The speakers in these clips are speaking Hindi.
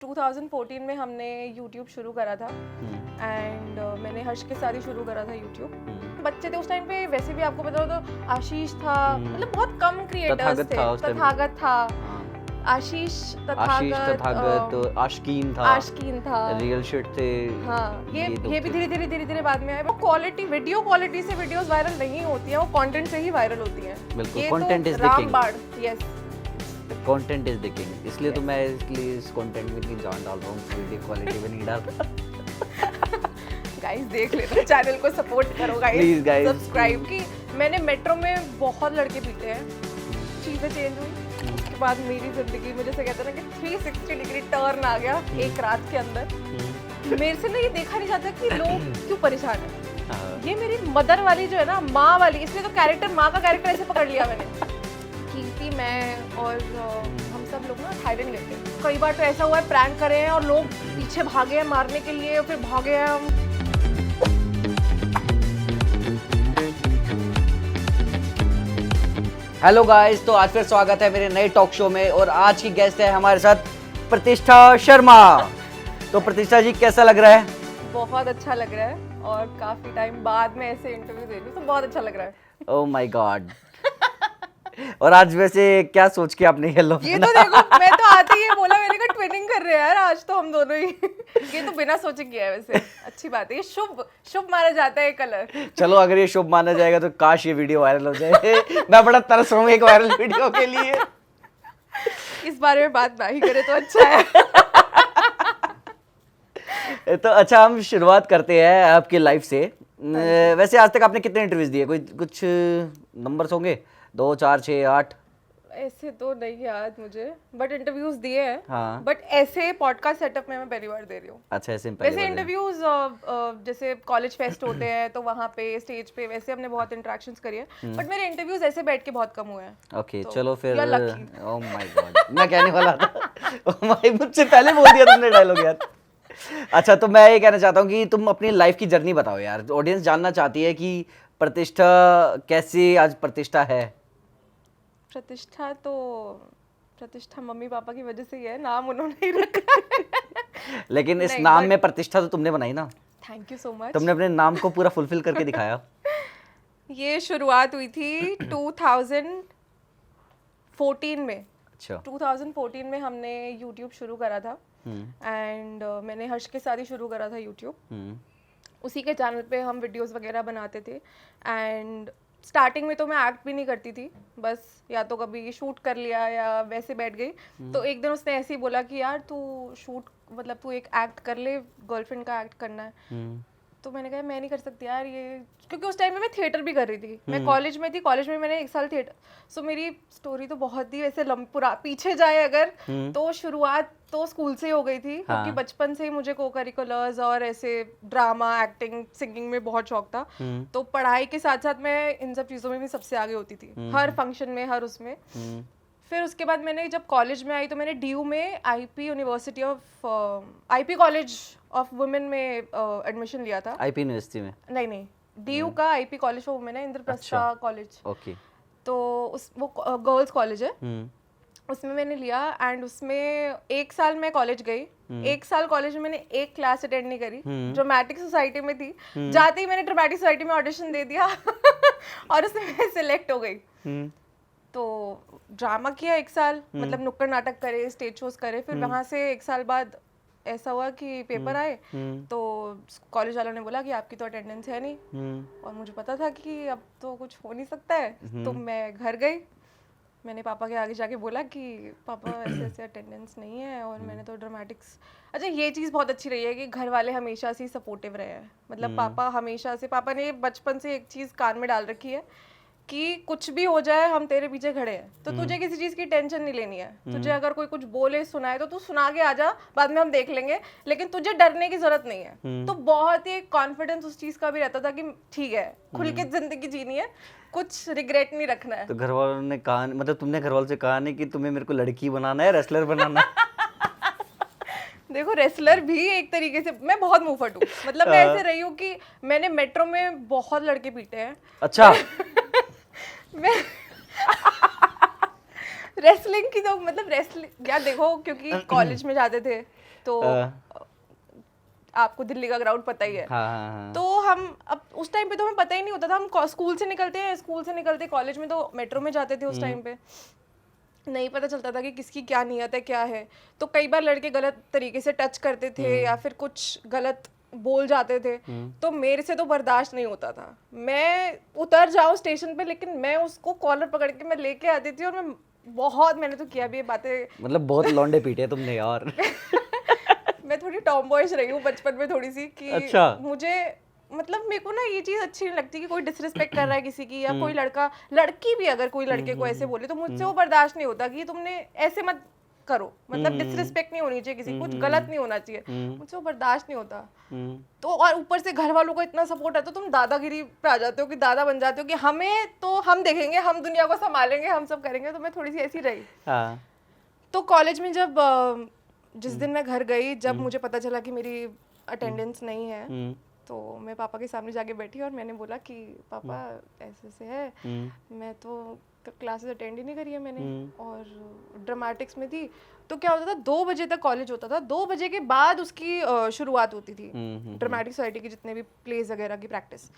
2014 में हमने YouTube शुरू करा था एंड मैंने हर्ष के साथ ही शुरू करा था YouTube। बच्चे थे उस टाइम पे, वैसे भी आपको पता हो तो आशीष था, मतलब बहुत कम क्रिएटर्स थे। तथागत था, आशीष तथागत, आशकीन था, रियल शिट थे। हाँ, ये भी धीरे धीरे बाद में आए। वो क्वालिटी, वीडियो क्वालिटी से वीडियोस वायरल नहीं होती हैं, वो कंटेंट से ही वायरल होती हैं। बिल्कुल, content is the king. Yes, content is the king. इसलिए तो मैं इस कंटेंट में इतनी जान डाल रहा हूँ, वीडियो क्वालिटी में नहीं डाल रहा। गाइस देख लेना, चैनल को सपोर्ट करो गाइस, सब्सक्राइब की। मैंने मेट्रो में बहुत लड़के पीटे हैं, चीजें चेंज हुई, उसके बाद मेरी जिंदगी में जैसे कहते हैं ना कि 360 डिग्री टर्न आ गया एक रात के अंदर। मेरे से ना ये देखा नहीं जाता कि लोग क्यों परेशान है। ये मेरी मदर वाली जो है ना, माँ वाली, इसलिए तो कैरेक्टर, माँ का कैरेक्टर ऐसे पकड़ लिया मैंने। कीर्ति, मैं और हम सब लोग ना थाईलैंड गए थे। कई बार तो ऐसा हुआ है प्रैंक करे हैं और लोग पीछे भागे हैं मारने के लिए, फिर भागे हैं हम। हेलो गाइस, तो आज फिर स्वागत है मेरे नए टॉक शो में और आज की गेस्ट है हमारे साथ प्रतिष्ठा शर्मा। तो प्रतिष्ठा जी, कैसा लग रहा है? बहुत अच्छा लग रहा है और काफी टाइम बाद में ऐसे इंटरव्यू दे रही हूं तो बहुत अच्छा लग रहा है। Oh my God. और आज वैसे क्या सोच के आपने हेलो? ये तो देखो, मैं तो आते ही ये बोला, मैंने कहा ट्विनिंग कर रहे हैं यार आज तो हम दोनों ही। ये तो बिना सोचे किया है, वैसे अच्छी बात है। ये शुभ माना जाता है कलर। चलो, अगर ये शुभ माना जाएगा तो काश ये वीडियो वायरल हो जाए। मैं बड़ा तरस रहा हूँ एक वायरल वीडियो के लिए। इस बारे में बात ना ही करे तो अच्छा है। तो अच्छा, हम शुरुआत करते हैं आपके लाइफ से। वैसे आज तक आपने कितने इंटरव्यूज दिए? कोई कुछ नंबर्स होंगे? 2, 4, 6, 8? ऐसे तो नहीं याद मुझे, बट इंटरव्यूज दिए हैं। हाँ। बट ऐसे पॉडकास्ट सेटअप में मैं पहली बार दे रही हूँ। अच्छा, ऐसे वैसे इंटरव्यूज जैसे कॉलेज फेस्ट होते हैं तो वहाँ पे स्टेज पे वैसे हमने बहुत इंटरेक्शंस करी है, बट मेरे इंटरव्यूज ऐसे बैठ के बहुत कम हुए हैं। ओके, तो चलो फिर। ओह माय गॉड, मैं कहने वाला था। ओह माय, मुझसे पहले बोल दिया तुमने डायलॉग यार। अच्छा, तो मैं ये कहना चाहता हूँ कि तुम अपनी लाइफ की जर्नी बताओ यार। ऑडियंस जानना चाहती है कि प्रतिष्ठा कैसे आज प्रतिष्ठा है। प्रतिष्ठा मम्मी पापा की वजह से ही है, नाम उन्होंने ही रखा है। लेकिन इस नाम में प्रतिष्ठा तो तुमने बनाई ना। Thank you so much. तुमने अपने नाम को पूरा फुलफिल करके दिखाया। ये शुरुआत हुई थी 2014 में। अच्छा। 2014 में हमने YouTube शुरू करा था एंड मैंने हर्ष के साथ ही शुरू करा था YouTube। उसी के चैनल पे हम वीडियोस वगैरह बनाते थे एंड स्टार्टिंग में तो मैं एक्ट भी नहीं करती थी, बस या तो कभी शूट कर लिया या वैसे बैठ गई। तो एक दिन उसने ऐसे ही बोला कि यार तू शूट, मतलब तू एक एक्ट कर ले, गर्लफ्रेंड का एक्ट करना है। तो मैंने कहा मैं नहीं कर सकती यार ये, क्योंकि उस टाइम में मैं थिएटर भी कर रही थी। मैं कॉलेज में थी, कॉलेज में मैंने 1 साल थिएटर। सो मेरी स्टोरी तो बहुत ही वैसे पूरा पीछे जाए अगर तो शुरुआत तो स्कूल से ही हो गई थी। क्योंकि बचपन से ही मुझे को करिकुलर्स और ऐसे ड्रामा, एक्टिंग, सिंगिंग में बहुत शौक था। तो पढ़ाई के साथ साथ मैं इन सब चीज़ों में भी सबसे आगे होती थी, हर फंक्शन में, हर उसमें। फिर उसके बाद मैंने जब कॉलेज में आई तो मैंने DU में IP कॉलेज ऑफ वुमेन में एडमिशन लिया था। IP यूनिवर्सिटी में? नहीं, DU का IP कॉलेज ऑफ वुमेन है, इंद्रप्रस्थ कॉलेज। ओके। तो वो गर्ल्स कॉलेज है, उसमें मैंने लिया एंड उसमें 1 साल मैं कॉलेज गई। 1 साल कॉलेज में मैंने एक क्लास अटेंड नहीं करी। ड्रामेटिक सोसाइटी में थी, जाते ही मैंने ड्रामेटिक सोसाइटी में ऑडिशन दे दिया और उसमें मैं सिलेक्ट हो गई। तो ड्रामा किया 1 साल, मतलब नुक्कड़ नाटक करे, स्टेज शोज करे। फिर वहाँ से 1 साल बाद ऐसा हुआ कि पेपर आए तो कॉलेज वालों ने बोला कि आपकी तो अटेंडेंस है नहीं। और मुझे पता था कि अब तो कुछ हो नहीं सकता है, तो मैं घर गई। मैंने पापा के आगे जाके बोला कि पापा ऐसे ऐसे अटेंडेंस नहीं है और मैंने तो ड्रामेटिक्स। अच्छा, ये चीज़ बहुत अच्छी रही है कि घर वाले हमेशा से सपोर्टिव रहे हैं। मतलब पापा हमेशा से, पापा ने बचपन से एक चीज़ कान में डाल रखी है कि कुछ भी हो जाए हम तेरे पीछे खड़े हैं, तो तुझे किसी चीज़ की टेंशन नहीं लेनी है। तुझे अगर कोई कुछ बोले, सुनाए तो तू सुना के आ जा, बाद में हम देख लेंगे, लेकिन तुझे डरने की जरूरत नहीं है। तो बहुत ही कॉन्फिडेंस उस चीज़ का भी रहता था कि ठीक है, खुल के जिंदगी जीनी है, कुछ रिग्रेट नहीं रखना है। तो घर वालों ने कहा, मतलब तुमने घर वालों से कहा नहीं कि तुम्हें मेरे को लड़की बनाना है, रेसलर बनाना है? देखो, रेसलर भी एक तरीके से, मैं बहुत मुंहफट हूँ। मतलब मैं ऐसे रही हूँ कि मैंने मेट्रो में बहुत लड़के पीटे हैं। अच्छा। मैं रेसलिंग की तो, मतलब रेसलिंग यार देखो, क्योंकि कॉलेज में जाते थे तो आपको दिल्ली का ग्राउंड पता ही है। हाँ। तो हम अब उस टाइम पे तो हमें पता ही नहीं होता था, हम स्कूल से निकलते कॉलेज में तो मेट्रो में जाते थे उस टाइम पे, नहीं पता चलता था कि किसकी क्या नियत है क्या है। तो कई बार लड़के गलत तरीके से टच करते थे या फिर कुछ गलत बोल जाते थे, तो मेरे से तो बर्दाश्त नहीं होता था। मैं उतर जाऊँ स्टेशन पे, लेकिन मैं उसको कॉलर पकड़ के मैं लेके आती थी, और मैंने तो किया भी ये बातें। मतलब बहुत लौंडे पीटे तुमने यार। मैं थोड़ी टॉमबॉयज रही हूँ बचपन में थोड़ी सी, कि अच्छा। मुझे मतलब मेरे को ना ये चीज़ अच्छी नहीं लगती कि कोई डिसरिस्पेक्ट कर रहा है किसी की, या कोई लड़की भी अगर कोई लड़के को ऐसे बोले तो मुझसे वो बर्दाश्त नहीं होता कि तुमने ऐसे मत करो, मतलब डिसरिस्पेक्ट नहीं होनी चाहिए किसी, कुछ गलत नहीं होना चाहिए, मुझसे वो बर्दाश्त नहीं होता। तो और ऊपर से घर वालों को इतना सपोर्ट है तो तुम दादागिरी पे आ जाते हो, कि दादा बन जाते हो कि हमें तो हम देखेंगे, हम दुनिया को संभालेंगे, हम सब करेंगे। तो मैं थोड़ी सी ऐसी रही। तो कॉलेज में जब जिस दिन मैं घर गई, जब मुझे पता चला कि मेरी अटेंडेंस नहीं है, तो मैं पापा के सामने जाके बैठी और मैंने बोला कि पापा ऐसे ऐसे है, मैं तो क्लासेस अटेंड ही नहीं करी है मैंने, और ड्रामेटिक्स में थी। तो क्या होता था, 2 बजे तक कॉलेज होता था, 2 बजे के बाद उसकी शुरुआत होती थी, ड्रामेटिक सोसाइटी की जितने भी प्लेज वगैरह की प्रैक्टिस।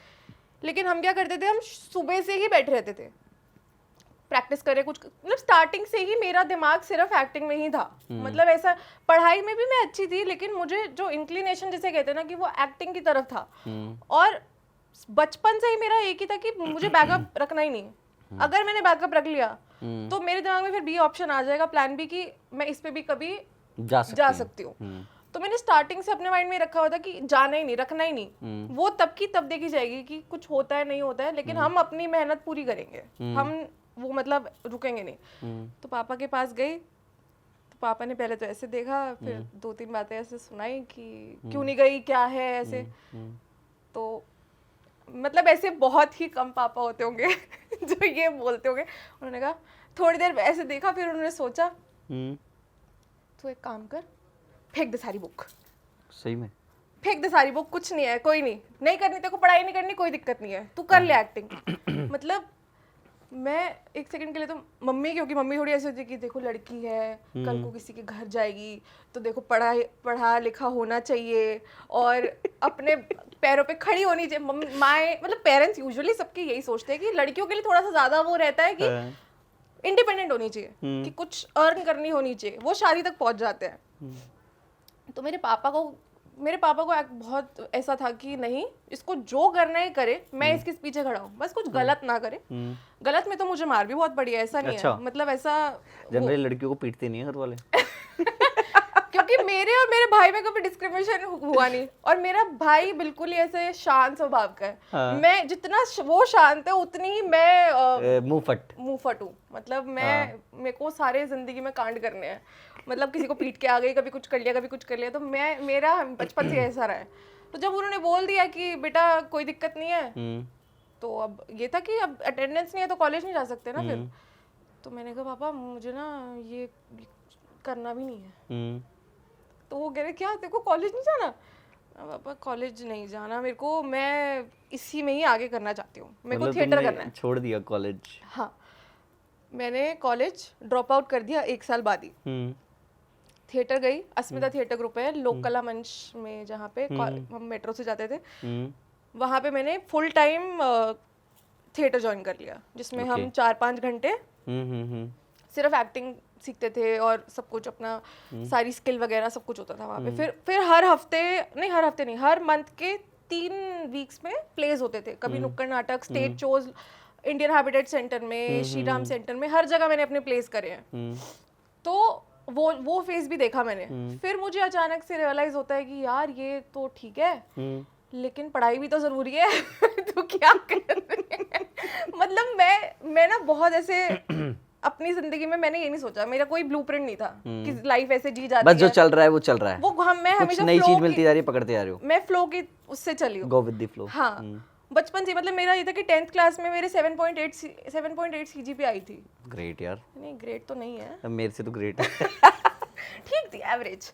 लेकिन हम क्या करते थे, हम सुबह से ही बैठे रहते थे, प्रैक्टिस करे कुछ, मतलब स्टार्टिंग से ही मेरा दिमाग सिर्फ एक्टिंग में ही था। मतलब ऐसा, पढ़ाई में भी मैं अच्छी थी, लेकिन मुझे जो इंक्लिनेशन जिसे कहते हैं ना, कि वो एक्टिंग की तरफ था। और बचपन से ही मेरा एक ही था कि मुझे बैकअप रखना ही नहीं। अगर मैंने बैकअप रख लिया तो मेरे दिमाग में फिर बी ऑप्शन आ जाएगा, प्लान बी, कि मैं इस पे भी कभी जा सकती हूँ। तो मैंने स्टार्टिंग से अपने माइंड में रखा हुआ था कि जाना ही नहीं, रखना ही नहीं। वो तब की तब देखी जाएगी कि कुछ होता है नहीं होता है, लेकिन हम अपनी मेहनत पूरी करेंगे, हम वो मतलब रुकेंगे नहीं। तो पापा के पास गई, तो पापा ने पहले तो ऐसे देखा, फिर 2-3 बातें ऐसे सुनाई कि क्यों नहीं गई, क्या है ऐसे। तो मतलब ऐसे बहुत ही कम पापा होते होंगे जो ये बोलते होंगे। उन्होंने कहा, थोड़ी देर ऐसे देखा, फिर उन्होंने सोचा, तो एक काम कर, फेंक दे सारी बुक। सही में फेंक दे सारी बुक, कुछ नहीं है, कोई नहीं करनी तेरे को, पढ़ाई नहीं करनी, कोई दिक्कत नहीं है, तू कर ले एक्टिंग। मतलब मैं एक सेकंड के लिए तो मम्मी, क्योंकि मम्मी थोड़ी ऐसी होती है कि देखो लड़की है, कल को किसी के घर जाएगी, तो देखो पढ़ा लिखा होना चाहिए और अपने पैरों पे खड़ी होनी चाहिए। माए मतलब पेरेंट्स यूजुअली सबके यही सोचते हैं कि लड़कियों के लिए थोड़ा सा ज्यादा वो रहता है कि इंडिपेंडेंट होनी चाहिए, कि कुछ अर्न करनी होनी चाहिए, वो शादी तक पहुंच जाते हैं। तो मेरे पापा को बहुत ऐसा था कि नहीं, इसको जो करना है करे, मैं इसके पीछे खड़ा हूँ, बस कुछ गलत ना करे। गलत में तो मुझे मार भी बहुत पड़ी है, ऐसा नहीं है, मतलब ऐसा जनरली लड़कियों को पीटते नहीं है घर वाले। क्योंकि मेरे और मेरे भाई में कभी डिस्क्रिमिनेशन हुआ नहीं, और मेरा भाई बिल्कुल ही ऐसे शांत स्वभाव का है। मैं जितना वो शांत है उतनी ही मैं मुंहफट हूँ। मतलब मेरे को सारे जिंदगी में कांड करने हैं, मतलब किसी को पीट के आ गई, कभी कुछ कर लिया, तो मेरा बचपन से ऐसा रहा है। तो जब उन्होंने बोल दिया कि बेटा कोई दिक्कत नहीं है, तो अब ये था कि अब अटेंडेंस नहीं है तो कॉलेज नहीं जा सकते ना फिर। तो मैंने कहा पापा मुझे ना ये करना भी नहीं है। तो वो कह रहे क्या तेरे को कॉलेज नहीं जाना? पापा कॉलेज नहीं जाना मेरे को, मैं इसी में ही आगे करना चाहती हूँ, मेरे को थिएटर करना है। छोड़ दिया कॉलेज? हाँ, मैंने कॉलेज ड्रॉप आउट कर दिया 1 साल बाद ही। थिएटर गई, अस्मिता थिएटर ग्रुप है लोक कला मंच में, जहाँ पे हम मेट्रो से जाते थे, वहाँ पे मैंने फुल टाइम थिएटर ज्वाइन कर लिया, जिसमें हम 4-5 घंटे सिर्फ एक्टिंग सीखते थे और सब कुछ अपना सारी स्किल वगैरह सब कुछ होता था वहाँ पे। फिर हर मंथ के 3 वीक्स में प्लेज होते थे, कभी नुक्कड़ नाटक, stage shows, Indian habitat centre में, श्री राम सेंटर में, हर जगह मैंने अपने प्लेस करे हैं। तो वो फेज भी देखा मैंने। फिर मुझे अचानक से रियलाइज होता है कि यार ये तो ठीक है, लेकिन पढ़ाई भी तो जरूरी है। तो क्या कर मतलब मैं ना बहुत ऐसे अपनी जिंदगी में मैंने ये नहीं सोचा, मेरा कोई ब्लूप्रिंट नहीं था कि लाइफ ऐसे जी जाती है, बस जो चल रहा है वो चल रहा है, वो मैं हमेशा नई चीज मिलती जा रही है, पकड़ते जा रहे हो, मैं फ्लो की उससे चली हूँ, गो विद द फ्लो। हाँ, बचपन से, मतलब मेरा ये था कि 10th क्लास में मेरे 7.8 सीजीपीए आई थी। ग्रेट यार। नहीं ग्रेट तो नहीं है, मेरे से तो ग्रेट है। ठीक थी, एवरेज।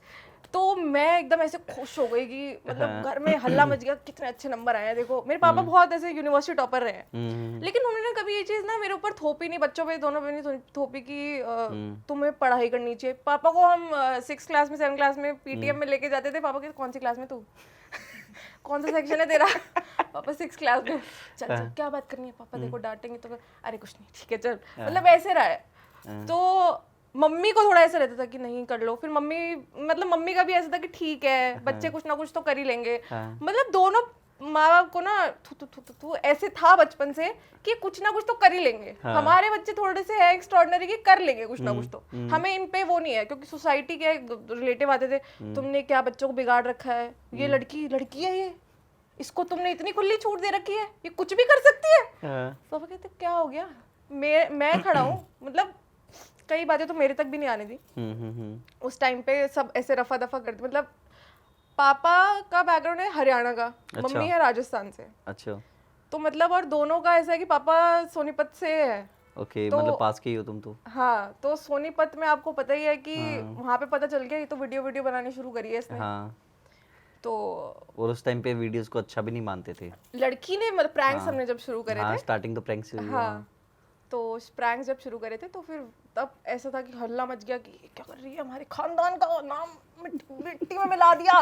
तो मैं एकदम ऐसे खुश हो गई कि मतलब घर में हल्ला मच गया, कितने अच्छे नंबर आए हैं देखो। मेरे पापा बहुत ऐसे यूनिवर्सिटी टॉपर रहे हैं, लेकिन उन्होंने कभी ये चीज़ ना मेरे ऊपर थोपी नहीं, बच्चों पे दोनों पे नहीं थोपी कि तुम्हें पढ़ाई करनी चाहिए। पापा को हम 6 क्लास में 7 क्लास में पीटीएम में लेके जाते थे, पापा के कौन सी क्लास में तू कौन सा सेक्शन है तेरा? पापा 6 क्लास में। चल चल क्या बात करनी है, पापा देखो डांटेंगे तो अरे कुछ नहीं ठीक है चल, मतलब ऐसे रहा है। तो मम्मी को थोड़ा ऐसा रहता था कि नहीं कर लो, फिर मम्मी का भी ऐसा था कि ठीक है बच्चे कुछ ना कुछ तो कर ही लेंगे। मतलब दोनों माँ बाप को ना तू ऐसे था बचपन से कि कुछ ना कुछ तो कर ही लेंगे। हमारे बच्चे थोड़े से है एक्स्ट्राऑर्डिनरी कि कर लेंगे कुछ ना कुछ तो, हमें इन पे वो नहीं है, क्योंकि सोसाइटी के रिलेटिव आते थे, तुमने क्या बच्चों को बिगाड़ रखा है, ये लड़की है, ये इसको तुमने इतनी खुली छूट दे रखी है, ये कुछ भी कर सकती है। पापा कहते क्या हो गया, मैं खड़ा हूँ। मतलब कई बातें तो मेरे तक भी नहीं आने दी। उस टाइम पे सब ऐसे रफा दफा करते, मतलब पापा का बैकग्राउंड है हरियाणा का, मम्मी है राजस्थान से। अच्छा। तो मतलब और दोनों का ऐसा है कि पापा सोनीपत से है। ओके, तो मतलब पास के ही हो तुम तो। हाँ, तो सोनीपत में आपको पता ही है कि वहाँ पे पता चल गया ये तो वीडियो बनानी शुरू करी है इसने। हाँ। तो और उस टाइम पे वीडियोस को अच्छा भी नहीं मानते थे लड़की ने, मतलब प्रैंक्स हमने जब शुरू करे हाँ, थे, स्टार्टिंग तो प्रैंक से हुई। हाँ, तो प्रैंक्स जब शुरू करे थे तो फिर तब ऐसा था कि हल्ला मच गया कि ये क्या कर रही है, हमारे खानदान का नाम मिट्टी में मिला दिया,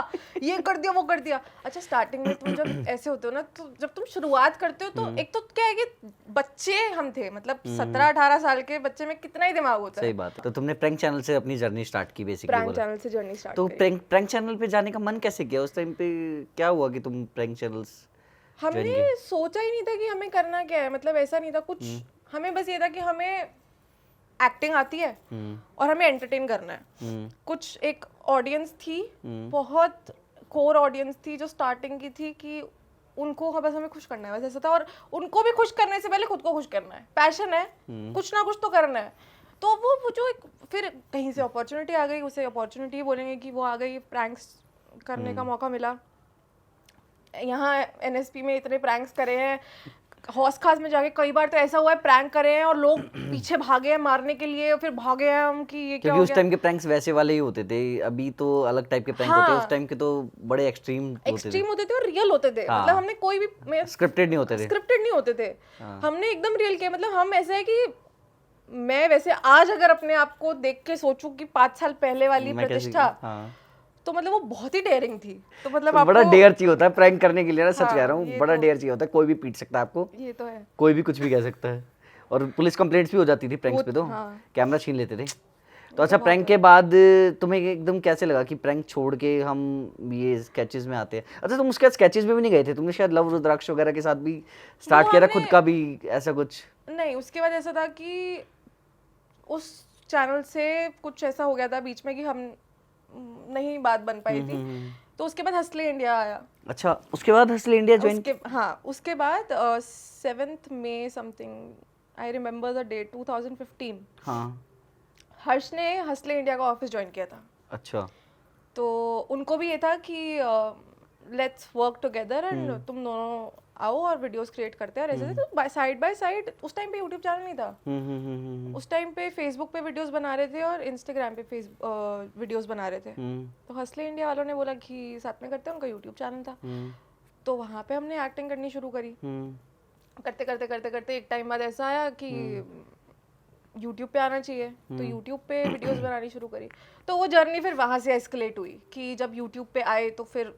ये कर दिया वो कर दिया। अच्छा, स्टार्टिंग में तुम जब ऐसे होते हो ना, तो जब तुम शुरुआत करते हो तो एक तो क्या है कि बच्चे हम थे, मतलब 17-18 साल के बच्चे में कितना ही दिमाग होता है। सही बात है। तो तुमने प्रैंक चैनल से अपनी जर्नी स्टार्ट की बेसिकली प्रैंक बोला। चैनल से जर्नी स्टार्ट तो करी। प्रैंक चैनल पे जाने का मन कैसे किया उस टाइम पे? क्या हुआ कि तुम प्रैंक चैनल्स हमने सोचा ही नहीं था कि हमें करना क्या है, मतलब ऐसा नहीं था कुछ, हमें बस ये था कि हमें एक्टिंग आती है और हमें एंटरटेन करना है। कुछ एक ऑडियंस थी, बहुत कोर ऑडियंस थी जो स्टार्टिंग की थी, कि उनको बस हमें खुश करना है, बस ऐसा था। और उनको भी खुश करने से पहले खुद को खुश करना है, पैशन है, कुछ ना कुछ तो करना है। तो वो जो फिर कहीं से अपॉर्चुनिटी आ गई, उसे अपॉर्चुनिटी बोलेंगे कि वो आ गई, प्रैंक्स करने का मौका मिला। यहाँ एनएसपी में इतने प्रैंक्स करे हैं, हौस खास में जाके कई बार तो ऐसा हुआ है प्रैंक करे हैं और लोग पीछे भागे हैं मारने के लिए, फिर भागे हैं हम कि ये क्या हो क्योंकि गया। उस टाइम के प्रैंक्स वैसे वाले ही होते थे, अभी तो अलग टाइप के प्रैंक होते हैं। उस टाइम के तो बड़े एक्सट्रीम होते थे और रियल होते थे। मतलब हमने कोई भी स्क्रिप्टेड नहीं होते थे। हमने एकदम रियल किया। मतलब हम ऐसे है कि मैं वैसे आज अगर अपने आप को देख के सोचूं कि 5 साल पहले वाली प्रतिष्ठा, तो मतलब वो बहुत ही डेयरिंग थी। तो मतलब तो बड़ा डेयर चाहिए होता है प्रैंक करने के लिए ना, सच कह रहा हूँ, बड़ा डेयर चाहिए होता है। कोई भी पीट सकता है आपको, ये तो है, कोई भी कुछ भी कह सकता है। और पुलिस कंप्लेंट्स भी हो जाती थी प्रैंक्स पे, तो कैमरा छीन लेते थे। तो अच्छा, प्रैंक के बाद तुम्हें एकदम कैसे लगा कि प्रैंक छोड़ के हम ये स्केचेस में आते हैं? अच्छा, तुम उसके स्केचेस में भी नहीं गए थे, तुमने शायद लव रुद्राक्ष वगैरह के साथ भी स्टार्ट किया था खुद का भी ऐसा कुछ? नहीं, उसके बाद ऐसा था कि उस चैनल से कुछ ऐसा हो गया था बीच में कि हम नहीं बात बन पाई थी। तो उसके बाद हसले इंडिया आया। अच्छा, उसके बाद हसले इंडिया ज्वाइन? हाँ, उसके बाद 7th May something, I remember the date, 2015। हाँ, हर्ष ने हसले इंडिया का ऑफिस ज्वाइन किया था। अच्छा। तो उनको भी ये था कि लेट्स वर्क टुगेदर एंड तुम दोनों आओ और वीडियोस क्रिएट करते हैं। ऐसे तो साइड बाय साइड, उस टाइम पे यूट्यूब चैनल नहीं था। उस टाइम पे फेसबुक पे वीडियोस बना रहे थे और इंस्टाग्राम पे वीडियोस बना रहे थे। तो हसले इंडिया वालों ने बोला कि साथ में करते हैं, उनका यूट्यूब चैनल था। तो वहाँ पे हमने एक्टिंग करनी शुरू करी। करते करते करते करते एक टाइम बाद ऐसा आया कि यूट्यूब पे आना चाहिए, तो यूट्यूब पे वीडियोस बनानी शुरू करी। तो वो जर्नी फिर वहाँ से एस्केलेट हुई कि जब यूट्यूब पे आए तो फिर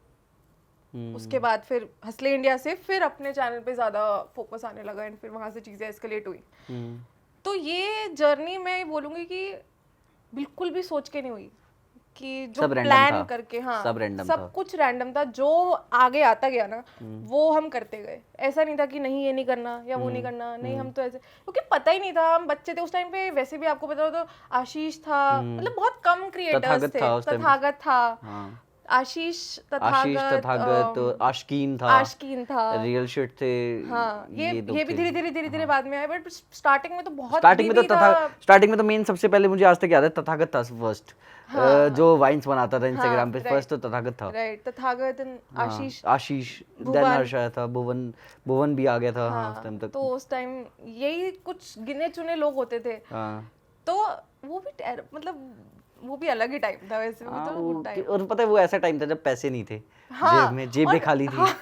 उसके बाद फिर हसले इंडिया से फिर अपने चैनल पे ज़्यादा फोकस आने लगा एंड फिर वहाँ से चीज़ें एस्केलेट हुई। तो ये जर्नी मैं बोलूँगी कि बिल्कुल भी सोच के नहीं हुई, कि जो प्लान करके, हाँ, सब कुछ रैंडम था। जो आगे आता गया ना वो हम करते गए। ऐसा नहीं था कि नहीं ये नहीं करना या वो नहीं करना, नहीं हम तो ऐसे, क्योंकि पता ही नहीं था, हम बच्चे थे उस टाइम पे। वैसे भी आपको पता हो तो आशीष था, मतलब बहुत कम क्रिएटर्स थे। तथागत था, आशीष तथागत, आशकीन था, रियल शिट थे। हाँ, ये भी धीरे धीरे बाद में आए, बट स्टार्टिंग में तो बहुत स्टार्टिंग में तो मेन सबसे पहले मुझे आज तक याद है तथागत था फर्स्ट। जो वाइन्स बनाता था इंस्टाग्राम पे, फर्स्ट तो तथागत था। राइट, तथागत, आशीष, देन हर्ष आया था, भुवन भी आ गया था। हाँ, उस टाइम तक तो उस टाइम यही कुछ गिने चुने लोग होते थे। तो वो भी मतलब वो भी अलग ही टाइम था वैसे, वो हाँ, तो good time। और पता है वो ऐसा टाइम था जब पैसे नहीं थे, हाँ, जेब भी खाली थी। हाँ,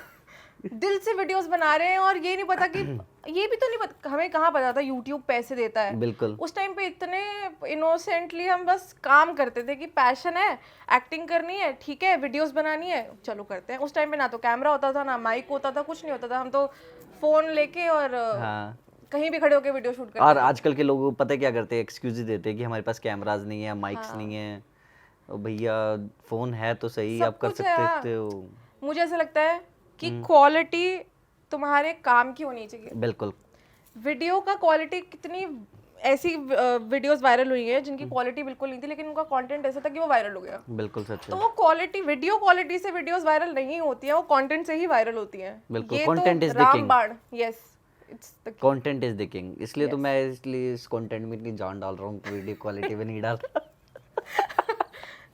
दिल से वीडियोस बना रहे हैं और ये नहीं पता कि ये भी तो नहीं पता, हमें कहाँ पता था यूट्यूब पैसे देता है। बिल्कुल। उस टाइम पे इतने इनोसेंटली हम बस काम करते थे कि पैशन है, एक्टिंग करनी है, ठीक है, वीडियोस बनानी है, चलो करते हैं। उस टाइम पे ना तो कैमरा होता था, ना माइक होता था, कुछ नहीं होता था। हम तो फोन लेके और हाँ, कहीं भी खड़े होके वीडियो शूट करते और आजकल के लोग पता है क्या करते हैं, एक्सक्यूज देते हैं कि हमारे पास कैमराज नहीं है, माइक्स हाँ। नहीं है। ओ भैया फोन है तो सही, सब आप कर कुछ है, हाँ। सकते हो। मुझे ऐसा लगता है कि क्वालिटी तुम्हारे काम की होनी चाहिए। बिल्कुल। वीडियो का क्वालिटी, कितनी ऐसी वीडियोस वायरल हुई हैं जिनकी क्वालिटी बिल्कुल नहीं थी, लेकिन उनका कंटेंट ऐसा था कि वो वायरल हो गया। बिल्कुल सच तो है। वो क्वालिटी, वीडियो क्वालिटी से वीडियोस वायरल नहीं होती हैं, वो कंटेंट से ही वायरल होती हैं। बिल्कुल, ये content तो is the king. रामबाण, yes, it's the content is the king, इसलिए तो मैं इसलिए इस कंटेंट में इतनी जान डाल रहा हूँ, वीडियो क्वालिटी में नहीं डाल रहा।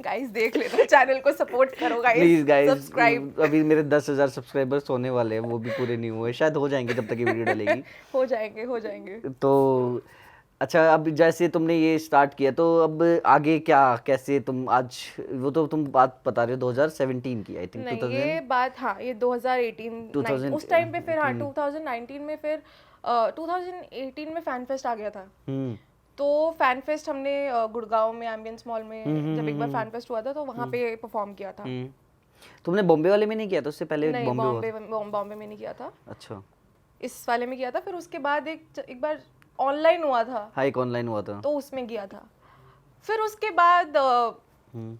गाइस देख लेना, चैनल को सपोर्ट करो गाइस, प्लीज गाइस, सब्सक्राइब। अभी मेरे 10,000 सब्सक्राइबर्स होने वाले हैं, वो भी पूरे नहीं हुए, शायद हो जाएंगे जब तक ये वीडियो डलेगी। हो जाएंगे, हो जाएंगे। तो अच्छा, अब जैसे तुमने ये स्टार्ट किया तो अब आगे क्या, कैसे तुम आज, वो तो तुम बात बता रहे हो 2017 की, आई थिंक नहीं, ये बात, हाँ, ये 2018 उस टाइम पे, फिर हाँ 2019 में, फिर 2018 में फैन फेस्ट आ गया था। तो फैन फेस्ट हमने गुड़गांव में एम्बियंस मॉल में जब एक बार फैन फेस्ट हुआ था तो वहाँ पे परफॉर्म किया था। तुमने बॉम्बे वाले में नहीं किया था उससे पहले? नहीं, बॉम्बे बॉम्बे में नहीं किया था। अच्छा, इस वाले में किया था। फिर उसके बाद एक बार ऑनलाइन हुआ था, हाँ एक ऑनलाइन हुआ था। तो उसमें किया था। फिर उसके बाद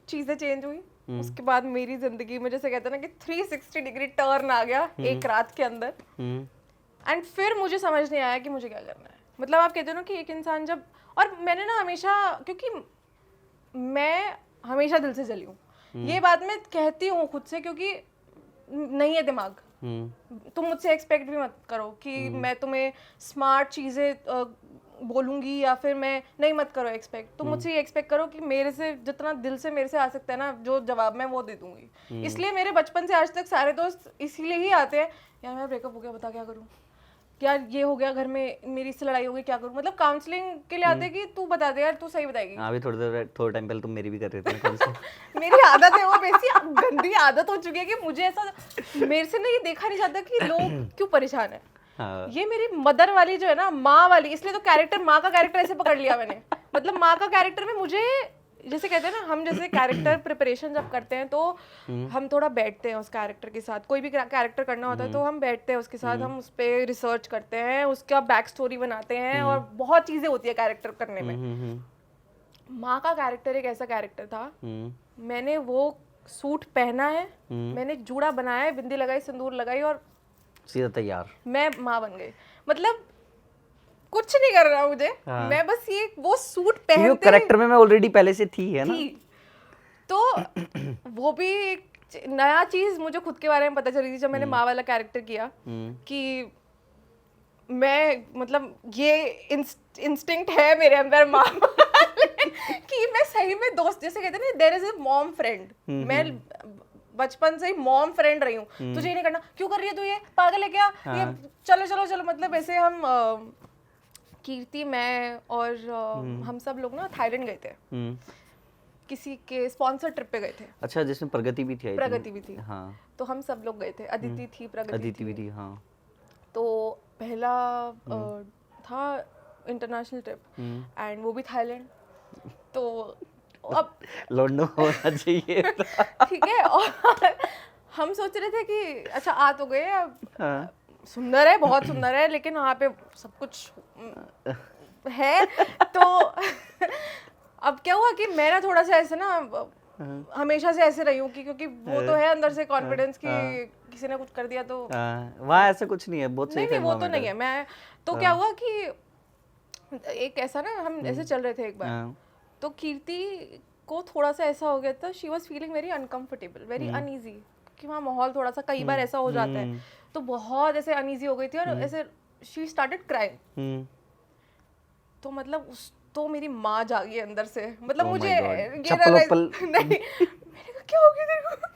चीजें चेंज हुई। उसके बाद मेरी जिंदगी में, जैसे कहते हैं ना कि 360 डिग्री टर्न आ गया एक रात के अंदर। एंड फिर मुझे समझ नहीं आया कि मुझे क्या करना है। मतलब आप कहते हो ना कि एक इंसान जब, और मैंने ना हमेशा, क्योंकि मैं हमेशा दिल से जली हूँ, ये बात मैं कहती हूँ खुद से, क्योंकि नहीं है दिमाग। तुम मुझसे एक्सपेक्ट भी मत करो कि मैं तुम्हें स्मार्ट चीज़ें बोलूँगी, या फिर मैं नहीं, मत करो एक्सपेक्ट। तुम मुझसे ये एक्सपेक्ट करो कि मेरे से जितना दिल से मेरे से आ सकता है ना, जो जवाब मैं वो दे दूँगी। इसलिए मेरे बचपन से आज तक सारे दोस्त इसीलिए ही आते हैं, यार मेरा ब्रेकअप हो गया, बता क्या करूँ, यार ये हो गया, घर में मेरी इससे लड़ाई हो गई, क्या करूँ। मतलब काउंसलिंग के लिए आते हैं कि तू बता दे यार, तू सही बताएगी। अभी थोड़ा टाइम पहले तुम मेरी भी कर रहे थे काउंसलिंग। मेरी आदत है वो, वैसी गंदी आदत हो चुकी है कि मुझे ऐसा, मेरे से ना ये देखा नहीं जाता कि लोग क्यों परेशान है। हाँ। ये मेरी मदर वाली जो है ना, माँ वाली, इसलिए तो कैरेक्टर, माँ का कैरेक्टर ऐसे पकड़ लिया मैंने। मतलब माँ का कैरेक्टर में मुझे, जैसे कहते हैं ना, हम जैसे कैरेक्टर प्रिपरेशन जब करते हैं तो हम थोड़ा बैठते हैं उस कैरेक्टर के साथ। कोई भी कैरेक्टर करना होता है तो हम बैठते हैं उसके साथ, हम उस पर रिसर्च करते हैं, उसका बैक स्टोरी बनाते हैं, और बहुत चीजें होती है कैरेक्टर करने में। माँ का कैरेक्टर एक ऐसा कैरेक्टर था, मैंने वो सूट पहना है, मैंने जूड़ा बनाया है, बिंदी लगाई, सिंदूर लगाई, और सीधा तैयार, मैं माँ बन गई। मतलब कुछ नहीं कर रहा मुझे, मैं बस ये वो सूट पहनते, कैरेक्टर में मैं ऑलरेडी पहले से थी, है ना। तो वो भी एक नया चीज मुझे खुद के बारे में पता चली थी जब मैंने माँ वाला कैरेक्टर किया, कि मैं, मतलब ये इंस्टिंक्ट है मेरे अंदर माँ कि मैं सही में दोस्त, जैसे कहते हैं ना, there is a mom friend. मैं बचपन से ही मॉम फ्रेंड रही हूँ। तुझे ये नहीं करना, क्यों कर रही है तू, ये पागल है क्या, ये चलो चलो चलो। मतलब ऐसे हम कीर्ति, मैं और हम सब लोग ना थाईलैंड गए थे, किसी के स्पॉन्सर ट्रिप पे गए थे। अच्छा, जिसमें प्रगति भी थी? प्रगति भी थी, हाँ। तो हम सब लोग गए थे, अदिति थी, प्रगति भी थी, हाँ। तो पहला था इंटरनेशनल ट्रिप, एंड वो भी थाईलैंड। तो अब लौंडो होना चाहिए था। ठीक है, और हम सोच रहे थे कि अच्छा आ तो गए, अब सुंदर है, बहुत सुंदर है, लेकिन वहाँ पे सब कुछ है। तो अब क्या हुआ कि मैं ना थोड़ा सा ऐसे ना, हमेशा से ऐसे रही हूँ कि, क्योंकि वो तो है अंदर से कॉन्फिडेंस कि किसी ने कुछ कर दिया तो, वहाँ ऐसा कुछ नहीं है, बहुत नहीं, वो तो नहीं है। मैं तो क्या हुआ कि एक ऐसा ना, हम ऐसे चल रहे थे एक बार, तो कीर्ति को थोड़ा सा ऐसा हो गया था, she was feeling very uncomfortable, very uneasy, क्योंकि वहाँ माहौल थोड़ा सा कई बार ऐसा हो जाता है, तो बहुत ऐसे अनईजी हो गई थी, और ऐसे शी स्टार्टेड क्राइंग। तो मतलब तो मेरी माँ जागी अंदर से, मतलब मुझे ये नहीं, मैंने कहा क्या हो गया तेरे को,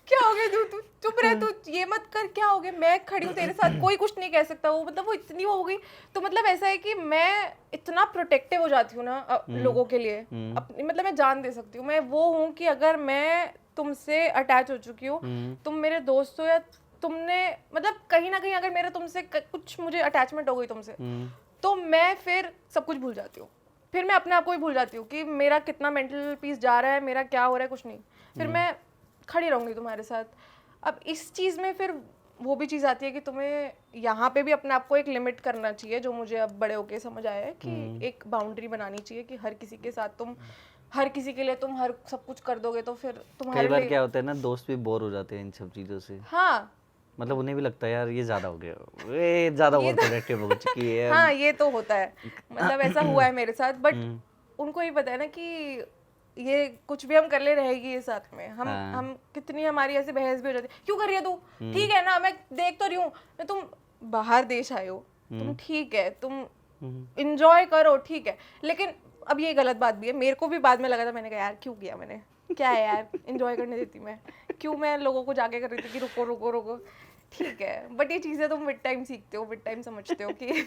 क्या हो गया, तू चुप रह, तू ये मत कर, क्या हो गया, मैं खड़ी हूँ तेरे साथ, कोई कुछ नहीं कह सकता। वो मतलब वो इतनी वो हो गई। तो मतलब ऐसा है कि मैं इतना प्रोटेक्टिव हो जाती हूँ ना लोगों के लिए, अपनी मतलब मैं जान दे सकती हूँ। मैं वो हूँ कि अगर मैं तुमसे अटैच हो चुकी हूँ, तुम मेरे दोस्त हो या तुमने मतलब कहीं ना कहीं अगर मेरा तुमसे कुछ मुझे अटैचमेंट हो गई तुमसे, तो मैं फिर सब कुछ भूल जाती हूँ। फिर मैं अपने आप को ही भूल जाती हूँ कि मेरा कितना मेंटल पीस जा रहा है, मेरा क्या हो रहा है, कुछ नहीं। फिर मैं खड़ी रहूँगी तुम्हारे साथ। अब इस चीज़ में फिर वो भी चीज़ आती है कि तुम्हें यहाँ पे भी अपने आप को एक लिमिट करना चाहिए, जो मुझे अब बड़े होके समझ आया है कि एक बाउंड्री बनानी चाहिए कि हर किसी के साथ तुम, हर किसी के लिए तुम हर सब कुछ कर दोगे तो फिर तुम्हारे कई बार लिए क्या होता है ना, दोस्त भी बोर हो जाते हैं इन सब चीज़ों से, हाँ मतलब उन्हें भी लगता है यार ये ज़्यादा हो गया, ये ज़्यादा ओवर प्रोटेक्टिव हो चुकी है। हाँ ये तो होता है, मतलब ऐसा हुआ है मेरे साथ। बट उनको ये पता है ना कि ये कुछ भी हम कर ले रहेगी ये साथ में। हम कितनी हमारी ऐसे बहस भी हो जाती है, क्यों कर रही है तू, ठीक है ना, मैं देख तो रही हूँ, मैं तुम बाहर देश आए हो, तुम ठीक है, तुम इंजॉय करो, ठीक है। लेकिन अब ये गलत बात भी है, मेरे को भी बाद में लगा था, मैंने कहा यार क्यों किया मैंने, क्या है यार, इंजॉय करने देती मैं, क्यों मैं लोगों को जाके कर रही थी कि रुको रुको रुको, ठीक है। बट ये चीज़ें तुम विद टाइम सीखते हो, विद टाइम समझते हो कि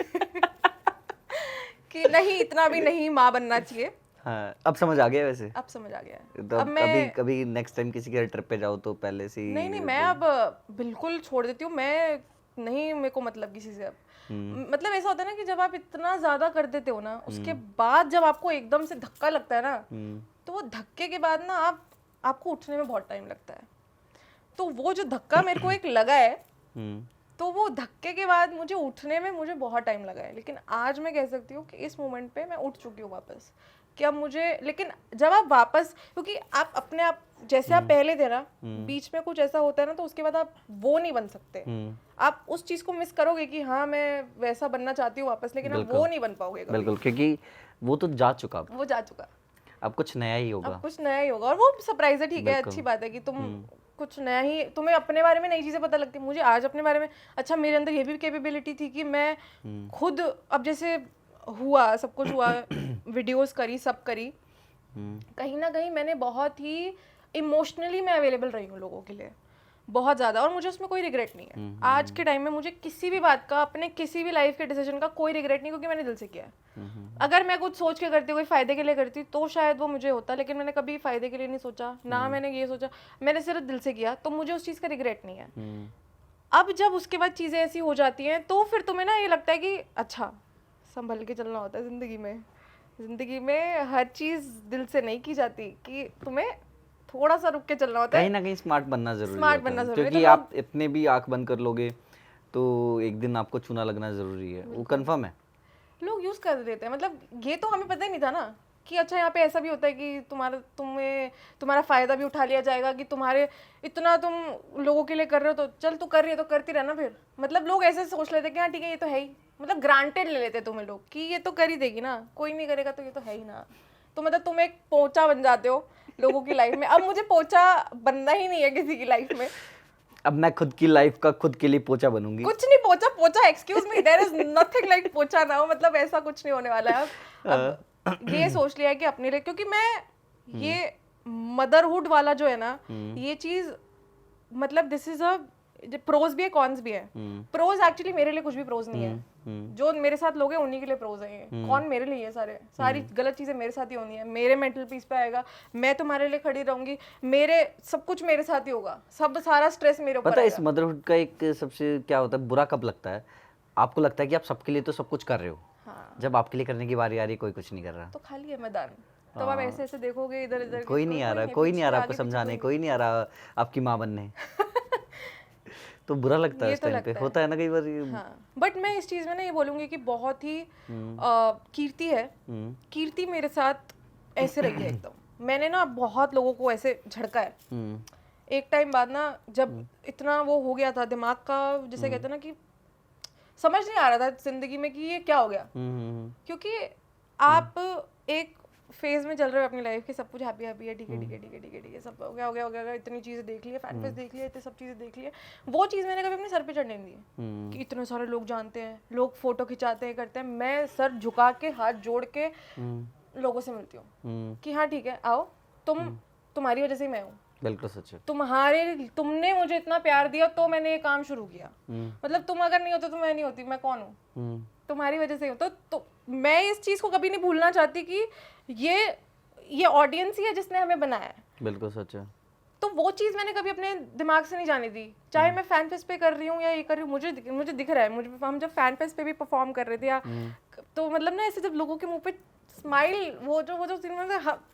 कि नहीं इतना भी नहीं माँ बनना चाहिए। हाँ, अब समझ आ गया वैसे। अब समझ आ गया है। तो अब मैं कभी नेक्स्ट टाइम किसी के ट्रिप पे जाओ तो पहले से ही नहीं मैं अब बिल्कुल छोड़ देती हूँ। मैं नहीं, मेरे को मतलब किसी से अब मतलब ऐसा होता है ना कि जब आप इतना ज्यादा कर देते हो ना, उसके बाद जब आपको एकदम से धक्का लगता है ना, तो वो धक्के के बाद ना आपको उठने में बहुत टाइम लगता है। तो वो जो धक्का मेरे को एक लगा है, तो वो धक्के के बाद मुझे उठने में मुझे बहुत टाइम लगा है। लेकिन आज मैं कह सकती हूँ कि इस मोमेंट पे मैं उठ चुकी हूँ वापस, कि अब मुझे, लेकिन जब आप वापस, क्योंकि आप अपने आप जैसे आप पहले थे ना, बीच में कुछ ऐसा होता है ना, तो उसके बाद आप वो नहीं बन सकते। आप उस चीज को मिस करोगे कि हाँ मैं वैसा बनना चाहती हूँ वापस, लेकिन आप वो नहीं बन पाओगे कभी। बिल्कुल, क्योंकि वो तो जा चुका, वो जा चुका, अब कुछ नया ही होगा। अब कुछ नया ही होगा। और वो सरप्राइज है, ठीक है, अच्छी बात है कि तुम कुछ नया ही, तुम्हें अपने बारे में नई चीजें पता लगती है। मुझे आज अपने बारे में, अच्छा मेरे अंदर ये भी कैपेबिलिटी थी कि मैं खुद, अब जैसे हुआ सब कुछ हुआ, वीडियोस करी, सब करी, कहीं ना कहीं मैंने बहुत ही इमोशनली मैं अवेलेबल रही हूँ लोगों के लिए, बहुत ज़्यादा। और मुझे उसमें कोई रिग्रेट नहीं है। आज के टाइम में मुझे किसी भी बात का, अपने किसी भी लाइफ के डिसीजन का कोई रिग्रेट नहीं, क्योंकि मैंने दिल से किया है। अगर मैं कुछ सोच के करती, कोई फायदे के लिए करती, तो शायद वो मुझे होता, लेकिन मैंने कभी फायदे के लिए नहीं सोचा, ना मैंने ये सोचा, मैंने सिर्फ दिल से किया, तो मुझे उस चीज़ का रिग्रेट नहीं है। अब जब उसके बाद चीज़ें ऐसी हो जाती हैं, तो फिर तुम्हें ना ये लगता है कि अच्छा संभल के चलना होता है ज़िंदगी में। ज़िंदगी में हर चीज़ दिल से नहीं की जाती, कि तुम्हें थोड़ा सा रुक के चलना होता है, कहीं ना कहीं स्मार्ट बनना जरूरी स्मार्ट होता बनना है, जरूरी है। क्योंकि तो आप इतने भी आंख बंद कर लोगे तो एक दिन आपको चूना लगना जरूरी है, वो कंफर्म है। लोग यूज़ कर देते हैं, मतलब ये तो हमें पता ही नहीं था ना कि अच्छा यहाँ पे ऐसा भी होता है कि तुम्हारा फ़ायदा भी उठा लिया जाएगा, कि तुम्हारे इतना तुम लोगों के लिए कर रहे हो, तो चल तू कर रही है तो करती रहना फिर। मतलब लोग ऐसे सोच लेते कि हाँ ठीक है ये तो है ही, मतलब ग्रांटेड ले लेते तुम्हें लोग कि ये तो कर ही देगी ना, कोई नहीं करेगा तो ये तो है ही ना। तो मतलब तुम एक पोंचा बन जाते हो लोगों की लाइफ में। अब मुझे पोंचा बनना ही नहीं है किसी की लाइफ में। अब मैं खुद की लाइफ का खुद के लिए पोछा बनूंगी। कुछ नहीं, पोचा excuse me, there is nothing like पोचा नाउ, मतलब ऐसा कुछ नहीं होने वाला है। अब ये सोच लिया है कि अपने लिए, क्योंकि मैं ये मदरहुड वाला जो है ना, ये चीज मतलब दिस इज अ प्रोज भी है, कॉन्स भी है। प्रोज एक्चुअली मेरे लिए कुछ भी प्रोज नहीं है, जो मेरे साथ लोग हैं उन्हीं के लिए प्रोज है। कौन मेरे लिए है, सारी गलत चीजें मेरे साथ ही होनी है, मेरे मेंटल पीस पे आएगा, मैं तुम्हारे लिए खड़ी रहूंगी, मेरे सब कुछ मेरे साथ ही होगा, सब सारा स्ट्रेस मेरे ऊपर पता है आएगा। इस मदरहुड का एक सबसे क्या होता है, बुरा कब लगता है, आपको लगता है कि आप सबके लिए तो सब कुछ कर रहे हो, हाँ। जब आपके लिए करने की बारी आ रही है कोई कुछ नहीं कर रहा, तो खाली है मैदान, तब आप ऐसे ऐसे देखोगे इधर इधर, कोई नहीं आ रहा, कोई नहीं आ रहा आपको समझाने, कोई नहीं आ रहा आपकी माँ बनने। तो बुरा लगता है ये उस तो टाइम पे, लगता होता है ना कई बार। हाँ। बट मैं इस चीज में ना ये बोलूंगी कि बहुत ही कीर्ति है, कीर्ति मेरे साथ ऐसे रही है एकदम। मैंने ना बहुत लोगों को ऐसे झड़का है। एक टाइम बाद ना जब इतना वो हो गया था दिमाग का, जिसे कहते हैं ना कि समझ नहीं आ रहा था जिंदगी में कि ये क्या हो गया, क्योंकि आप एक फेज में चल रहे हो अपनी लाइफ के, सब कुछ हैप्पी हैप्पी है, ठीक है ठीक है ठीक है ठीक है ठीक है, सब हो गया, इतनी चीजें देख ली है, फैन फेस देख लिया, इतनी सब चीजें देख ली है। वो चीज मैंने कभी अपने सर पे चढ़ने नहीं दी कि इतने सारे लोग जानते हैं, लोग फोटो खिंचाते हैं, करते हैं। मैं सर झुका के हाथ जोड़ के लोगों से मिलती हूँ कि हाँ ठीक है आओ, तुम्हारी वजह से ही मैं हूँ, बिल्कुल सच है। तुमने मुझे इतना प्यार दिया तो मैंने ये काम शुरू किया। मतलब तुम अगर नहीं होते तो मैं नहीं होती, मैं कौन हूँ? तुम्हारी वजह से ही हो। तो मैं इस चीज को कभी नहीं भूलना चाहती कि ये ऑडियंस ही है जिसने हमें बनाया है। बिल्कुल सच है। तो वो चीज मैंने कभी अपने दिमाग से नहीं जाने दी, चाहे मैं फैन फेस्ट पे कर रही हूँ या ये कर रही हूँ, मुझे दिख रहा है। हम जब फैन फेस्ट पे भी परफॉर्म कर रहे थे या तो मतलब ना ऐसे जब लोगों के मुंह पे स्माइल, वो जो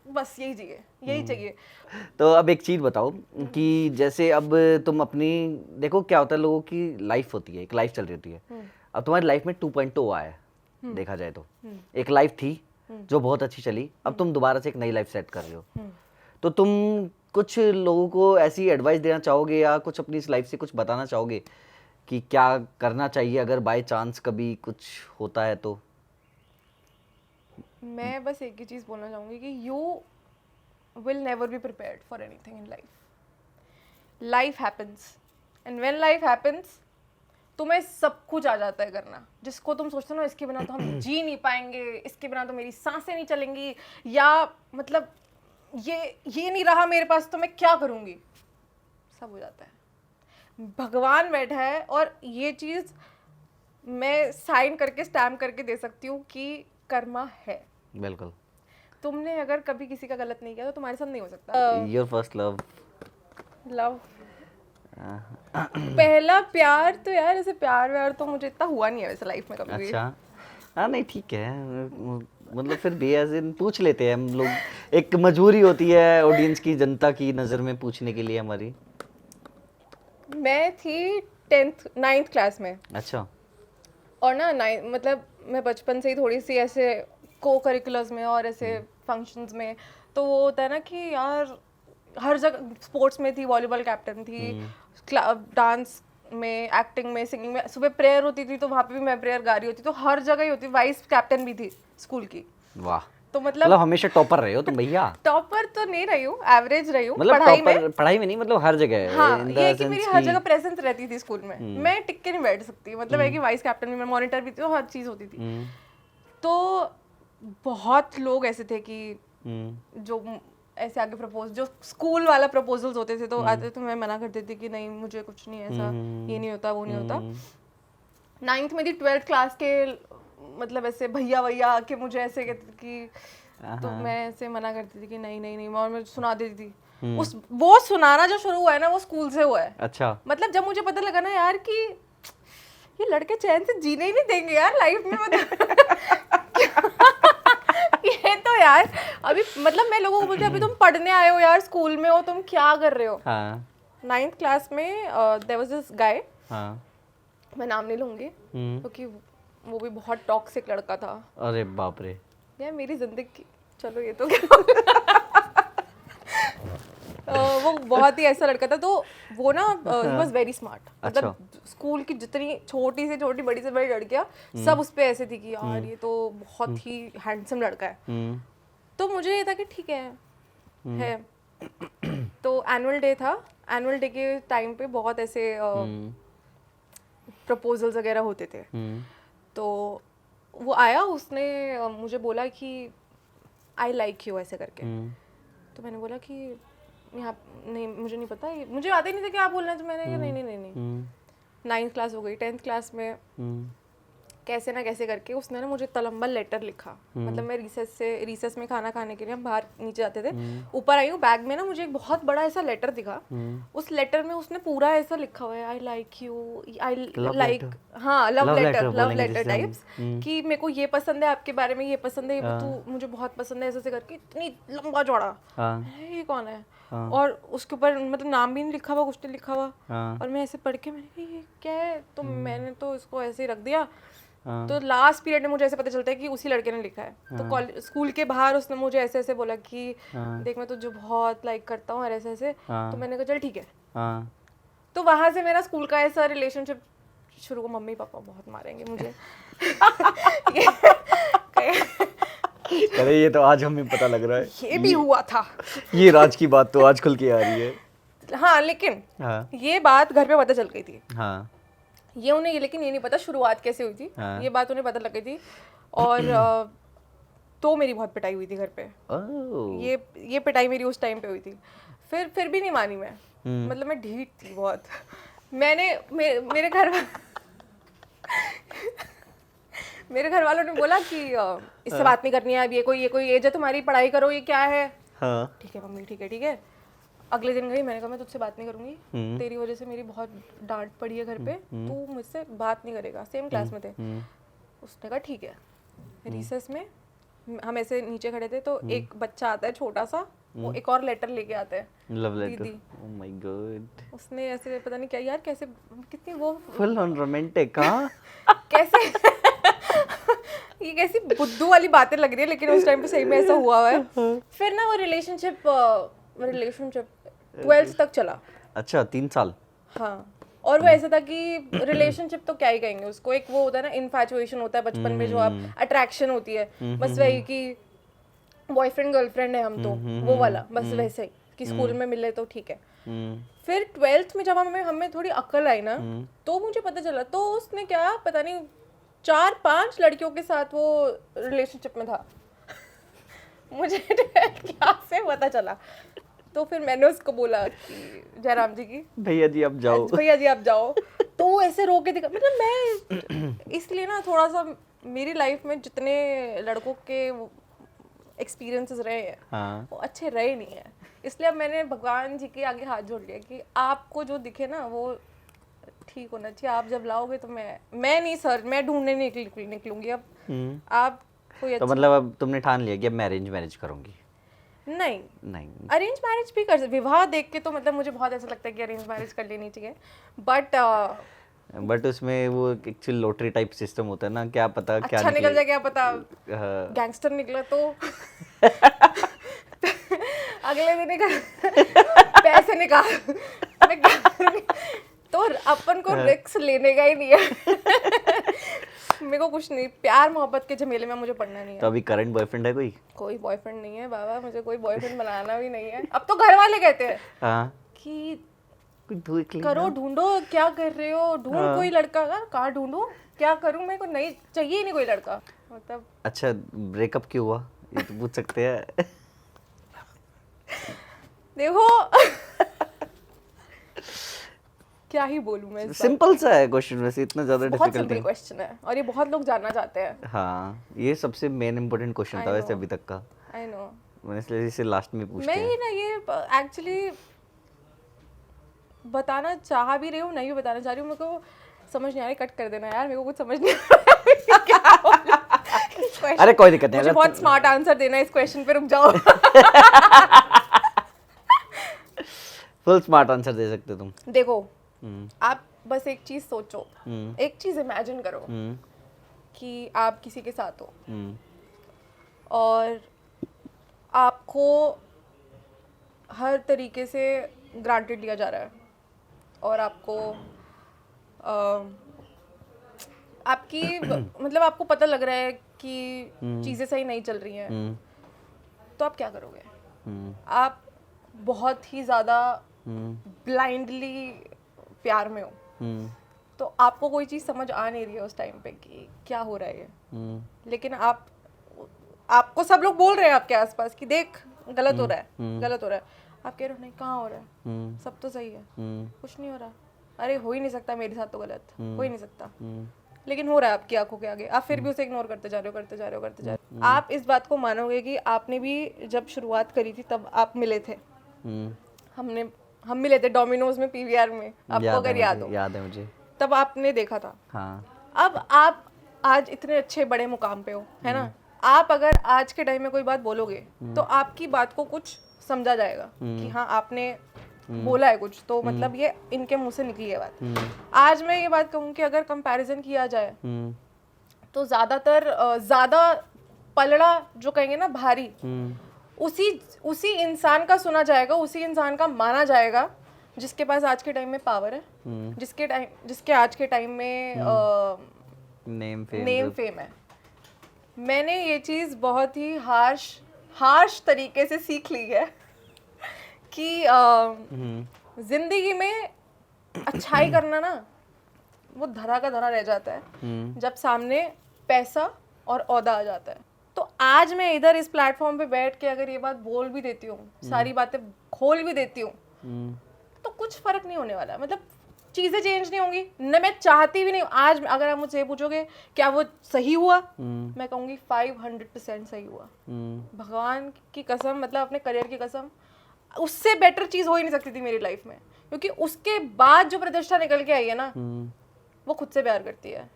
बस यही चाहिए। तो अब एक चीज बताओ कि जैसे अब तुम अपनी, देखो क्या होता है, लोगों की लाइफ होती है, एक लाइफ चल रही होती है। अब तुम्हारी लाइफ में 2.0 आया है, देखा जाए तो एक लाइफ थी जो बहुत अच्छी चली, अब तुम दोबारा से एक नई लाइफ सेट कर रहे हो। तो तुम कुछ लोगों को ऐसी एडवाइस देना चाहोगे या कुछ अपनी इस लाइफ से कुछ बताना चाहोगे कि क्या करना चाहिए अगर बाय चांस कभी कुछ होता है तो? मैं बस एक ही चीज बोलना चाहूंगी कि you will never be prepared for anything in life. Life happens and when life happens तुम्हें सब कुछ आ जाता है करना, जिसको तुम सोचते हो ना इसके बिना तो हम जी नहीं पाएंगे, इसके बिना तो मेरी सांसें नहीं चलेंगी, या मतलब ये नहीं रहा मेरे पास तो मैं क्या करूंगी, सब हो जाता है। भगवान बैठा है और ये चीज मैं साइन करके स्टैम्प करके दे सकती हूँ कि कर्मा है। बिल्कुल। तुमने अगर कभी किसी का गलत नहीं किया तो तुम्हारे साथ नहीं हो सकता। योर फर्स्ट लव पहला प्यार तो यार ऐसे प्यार तो मुझे इतना हुआ नहीं है वैसे लाइफ में कभी भी। अच्छा, हाँ नहीं ठीक है, मतलब फिर भी एज इन पूछ लेते हैं हम लोग, एक मजबूरी होती है ऑडियंस की, जनता की नज़र में पूछने के लिए हमारी। मैं थी 9th क्लास में। अच्छा। और ना मतलब मैं बचपन से ही थोड़ी सी ऐसे को करिकुलर्स में और ऐसे फंक्शंस में, तो वो होता है ना कि यार हर जगह स्पोर्ट्स में थी, वॉलीबॉल कैप्टन थी, डांस में, एक्टिंग में, सिंगिंग में, सुबह प्रेयर होती थी तो वहाँ पे भी मैं प्रेयर गा रही होती, तो हर जगह ही होती, वाइस कैप्टन भी थी स्कूल की। वाह। तो मतलब हमेशा टॉपर रहे हो तुम भैया? टॉपर तो नहीं रही हूँ, एवरेज रही हूँ मतलब पढ़ाई में नहीं, मतलब हर जगह। हाँ, ये कि मेरी हर जगह प्रेजेंस रहती थी स्कूल में, मैं टिक के नहीं बैठ सकती, मतलब है कि वाइस कैप्टन भी, मैं मॉनिटर भी थी, तो हर चीज होती थी। तो बहुत लोग ऐसे थे कि जो ऐसे आगे प्रपोज, जो स्कूल वाला प्रपोजल्स होते थे तो आते, तो मैं मना कर देती कि नहीं मुझे कुछ नहीं, ऐसा ये नहीं होता, वो नहीं होता। 9th में थी, 12th क्लास के मतलब ऐसे भैया भैया के मुझे ऐसे कहते कि, तो मैं ऐसे मना करती थी कि नहीं नहीं नहीं, और मैं सुना देती थी। वो सुनाना जो शुरू हुआ है ना वो स्कूल से हुआ है। अच्छा। मतलब जब मुझे पता लगा ना यार कि ये लड़के चैन से जीने ही नहीं देंगे यार लाइफ में, मतलब ये तो यार अभी मतलब मैं लोगों को बोलती अभी तुम पढ़ने आए हो यार, स्कूल में हो, तुम क्या कर रहे हो। 9th क्लास में देयर वाज दिस गाय, मैं नाम नहीं लूंगी क्योंकि वो भी बहुत टॉक्सिक लड़का था। अरे बाप रे यार मेरी जिंदगी, चलो ये तो क्या वो बहुत ही ऐसा लड़का था, तो वो ना ही वाज वेरी स्मार्ट। मतलब स्कूल की जितनी छोटी से छोटी, बड़ी से बड़ी लड़कियां सब उस पे ऐसे थी कि यार ये तो बहुत ही हैंडसम लड़का है। तो मुझे ये था कि ठीक है। तो एनुअल डे था, एनुअल डे के टाइम पे बहुत ऐसे प्रपोजल्स वगैरह होते थे। तो वो आया, उसने मुझे बोला कि आई लाइक यू ऐसे करके। तो मैंने बोला कि यहाँ नहीं, मुझे नहीं पता, मुझे आता ही नहीं था क्या बोलना है, तो मैंने कहा नहीं। 9th क्लास हो गई, 10th क्लास में कैसे ना कैसे करके उसने ना मुझे इतना लंबा लेटर लिखा। मतलब मैं रिसेस में खाना खाने के लिए हम बाहर नीचे जाते थे, ऊपर आई हूँ, बैग में ना मुझे एक बहुत बड़ा ऐसा लेटर दिखा। उस लेटर में उसने पूरा ऐसा लिखा हुआ है, I like you, I like, हाँ लव लेटर टाइप्स, कि मेरे को ये पसंद है आपके बारे में, ये पसंद है, तू मुझे बहुत पसंद है, ऐसे करके इतनी लंबा चौड़ा। ये कौन है? और उसके ऊपर मतलब नाम भी नहीं लिखा हुआ, कुछ नहीं लिखा हुआ। और मैं ऐसे पढ़ के मैंने ये क्या है, तो मैंने तो इसको ऐसे ही रख दिया। तो लास्ट पीरियड में मुझे ऐसे पता चलता है कि उसी लड़के ने लिखा है। तो स्कूल के बाहर उसने मुझे ऐसे ऐसे बोला कि देख मैं तुझे बहुत लाइक करता हूँ और ऐसे ऐसे। तो मैंने कहा चल ठीक है। तो वहां से मेरा स्कूल का ऐसा रिलेशनशिप शुरू हुआ। मम्मी पापा बहुत मारेंगे मुझे अरे ये तो आज हमें पता लग रहा है, ये भी हुआ था। ये राज की बात तो आज खुल के आ रही है। हाँ लेकिन ये बात घर पे पता चल गई थी। हाँ ये उन्हें, लेकिन ये नहीं पता शुरुआत कैसे हुई थी। ये बात उन्हें पता लग गई थी और तो मेरी बहुत पिटाई हुई थी घर पे। ये पिटाई मेरी उस टाइम पे हुई थी। फिर भी नहीं मानी मैं, मतलब मैं ढीठ थी बहुत। मैंने मेरे घर मेरे घर वालों ने बोला कि इससे बात नहीं करनी है, अब ये कोई एज है तुम्हारी, पढ़ाई करो, ये क्या है। हाँ ठीक है मम्मी, ठीक है। अगले दिन गई, मैंने कहा मैं तुझसे बात नहीं करूंगी, तेरी वजह से मेरी बहुत डांट पड़ी है घर पे, तू मुझसे बात नहीं करेगा। सेम क्लास में थे। उसने कहा ठीक है। रिसेस में हम ऐसे नीचे खड़े थे, तो एक बच्चा आता है छोटा सा, वो एक और लेटर लेके आता है, लव लेटर। दीदी। ओह माय गॉड, उसने ऐसे पता नहीं क्या यार, कैसे कितनी वो फुल ऑन रोमांटिक। हाँ कैसे ये कैसी बुद्धू वाली बातें लग रही है, लेकिन उस टाइम पे सही में ऐसा हुआ है। फिर ना वो रिलेशनशिप 12th तक चला। अच्छा 3 साल। हाँ, और वो ऐसा था कि रिलेशनशिप तो क्या ही कहेंगे उसको, एक वो होता है ना इन्फैचुएशन होता है बचपन में, जो आप अट्रैक्शन होती है, बस वही कि बॉयफ्रेंड गर्लफ्रेंड है हम तो, वो वाला बस वैसे ही कि स्कूल में मिले तो ठीक है। फिर 12th में जब हमें थोड़ी अक्ल आई ना, तो मुझे पता चला, तो उसने क्या पता नहीं 4-5 लड़कियों के साथ वो रिलेशनशिप में था। मुझे 12th क्लास से पता चला। तो फिर मैंने उसको बोला कि जयराम जी की, भैया जी आप जाओ, भैया जी आप जाओ। तो वो ऐसे रो के दिखा, मतलब मैं इसलिए ना थोड़ा सा मेरी लाइफ में जितने लड़कों के एक्सपीरियंसेस रहे हैं, हाँ वो अच्छे रहे नहीं है। इसलिए अब मैंने भगवान जी के आगे हाथ जोड़ लिया कि आपको जो दिखे ना वो ठीक होना चाहिए। आप जब लाओगे तो मैं नहीं सर, मैं ढूंढने निकलूंगी अब। आप कोई तो मतलब अब तुमने ठान लिया कि अब मैं अरेंज मैरिज करूंगी? नहीं, अरेंज मैरिज भी कर सकते। विवाह देख के तो मतलब मुझे बहुत ऐसा लगता है कि अरेंज मैरिज कर लेनी चाहिए, बट उसमें वो एक्चुअली लॉटरी टाइप सिस्टम होता है ना, क्या पता क्या अच्छा निकल जाए, क्या पता गैंगस्टर निकला तो अगले दिन पैसे निकाल। मैं क्या करूंगी? तो अपन को रिस्क लेने का ही नहीं है। मेरे को कुछ नहीं, प्यार मोहब्बत के झमेले में मुझे पढ़ना नहीं है। तो अभी करंट बॉयफ्रेंड है कोई बॉयफ्रेंड नहीं है बाबा, मुझे कोई बॉयफ्रेंड बनाना भी नहीं है। अब तो घर वाले कहते हैं हाँ कि कोई करो, ढूंढो, क्या कर रहे हो, ढूंढ कोई लड़का का। कहाँ ढूंढूं, क्या करूं, मेरे को नहीं चाहिए ही नहीं कोई लड़का, मतलब। अच्छा ब्रेकअप क्यों हुआ ये तो पूछ सकते हैं? देखो क्या ही बोलूं मैं, सिंपल सा है क्वेश्चन, वैसे इतना ज्यादा बहुत डिफिकल्ट सिंपल क्वेश्चन है और ये बहुत लोग जानना चाहते हैं। हाँ ये सबसे मेन इंपॉर्टेंट क्वेश्चन था वैसे अभी तक का। आई नो, मैंने इसलिए इसे लास्ट में पूछते मैं हैं। ये ना ये एक्चुअली बताना चाह भी रही हूँ, नहीं भी बताना चाह रही हूँ, मेरे को समझ नहीं आ रही, कट कर देना यार, मेरे को कुछ समझ नहीं आ रहा क्या बोलूं। अरे कोई दिक्कत नहीं, मुझे बहुत स्मार्ट आंसर देना है इस क्वेश्चन पे, रुक जाओ। फुल स्मार्ट आंसर दे सकते हो तुम। देखो आप बस एक चीज सोचो, एक चीज इमेजिन करो कि आप किसी के साथ हो और आपको हर तरीके से ग्रांटेड लिया जा रहा है और आपको आपकी मतलब आपको पता लग रहा है कि चीज़ें सही नहीं चल रही हैं, तो आप क्या करोगे? आप बहुत ही ज़्यादा ब्लाइंडली प्यार में हो, तो आपको कोई चीज़ समझ आ नहीं रही है उस टाइम पे कि क्या हो रहा है ये, लेकिन आपको सब लोग बोल रहे हैं आपके आसपास कि देख गलत हो रहा है, गलत हो रहा है। आप कह रहे हो नहीं, कहाँ हो रहा है, सब तो सही है, कुछ नहीं हो रहा, अरे हो ही नहीं सकता मेरे साथ तो गलत, हो ही नहीं सकता, लेकिन हो रहा है आपकी आंखों के आगे, आप फिर भी उसे इग्नोर करते जा रहे हो। आप इस बात को मानोगे कि आपने भी जब शुरुआत करी थी तब आप मिले थे, हम मिले थे डोमिनोज में, पीवीआर में, आपको अगर याद है मुझे, तब आपने देखा था। हाँ। अब आप आज इतने अच्छे बड़े मुकाम पे हो, है ना, आप अगर आज के टाइम में कोई बात बोलोगे तो आपकी बात को कुछ समझा जाएगा कि हाँ आपने बोला है कुछ, तो मतलब ये इनके मुंह से निकली है बात। आज मैं ये बात कहूँ कि अगर कंपैरिजन किया जाए तो ज्यादा पलड़ा जो कहेंगे ना भारी, उसी इंसान का सुना जाएगा, उसी इंसान का माना जाएगा जिसके पास आज के टाइम में पावर है, जिसके आज के टाइम में नेम फेम है। मैंने ये चीज बहुत ही हार्श तरीके से सीख ली है कि जिंदगी में अच्छाई करना ना वो धरा का धरा रह जाता है जब सामने पैसा और औदा आ जाता है। तो आज मैं इधर इस प्लेटफॉर्म पे बैठ के अगर ये बात बोल भी देती हूँ, सारी बातें खोल भी देती हूँ, तो कुछ फर्क नहीं होने वाला। मतलब चीजें चेंज नहीं होंगी, न मैं चाहती भी नहीं। आज अगर आप मुझसे पूछोगे क्या वो सही हुआ, मैं कहूँगी 500% सही हुआ, भगवान की कसम, मतलब अपने करियर की कसम। उससे बेटर चीज हो ही नहीं सकती थी मेरी लाइफ में, क्योंकि उसके बाद जो प्रतिष्ठा निकल के आई है ना, वो खुद से प्यार करती है,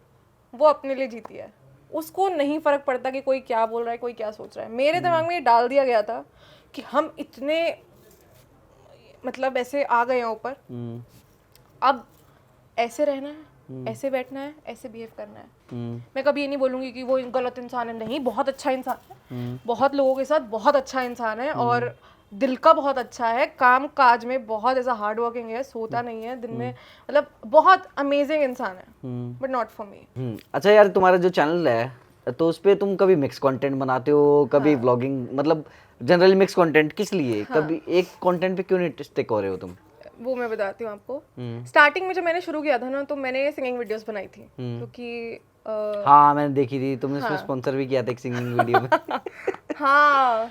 वो अपने लिए जीती है, उसको नहीं फर्क पड़ता कि कोई क्या बोल रहा है, कोई क्या सोच रहा है। मेरे दिमाग में ये डाल दिया गया था कि हम इतने मतलब ऐसे आ गए हैं ऊपर, अब ऐसे रहना है, ऐसे बैठना है, ऐसे बिहेव करना है। मैं कभी ये नहीं बोलूंगी कि वो गलत इंसान है, नहीं, बहुत अच्छा इंसान है, बहुत लोगों के साथ बहुत अच्छा इंसान है, और दिल का बहुत अच्छा है, काम काज में बहुत ऐसा हार्ड वर्किंग है, सोता नहीं है दिन में, मतलब बहुत अमेजिंग इंसान है, बट नॉट फॉर मी। अच्छा यार, तुम्हारा जो चैनल है तो उस पे तुम कभी मिक्स कंटेंट बनाते हो, कभी व्लॉगिंग, मतलब जनरली मिक्स कंटेंट किस लिए? कभी एक कंटेंट पे क्यों नहीं स्टिक हो रहे हो तुम? वो मैं बताती हूँ आपको। स्टार्टिंग में जब मैंने शुरू किया था ना, तो मैंने सिंगिंग वीडियोस बनाई थी, क्योंकि हाँ मैंने देखी थी, तुमने उसमें स्पॉन्सर भी किया था एक सिंगिंग वीडियो में। हाँ,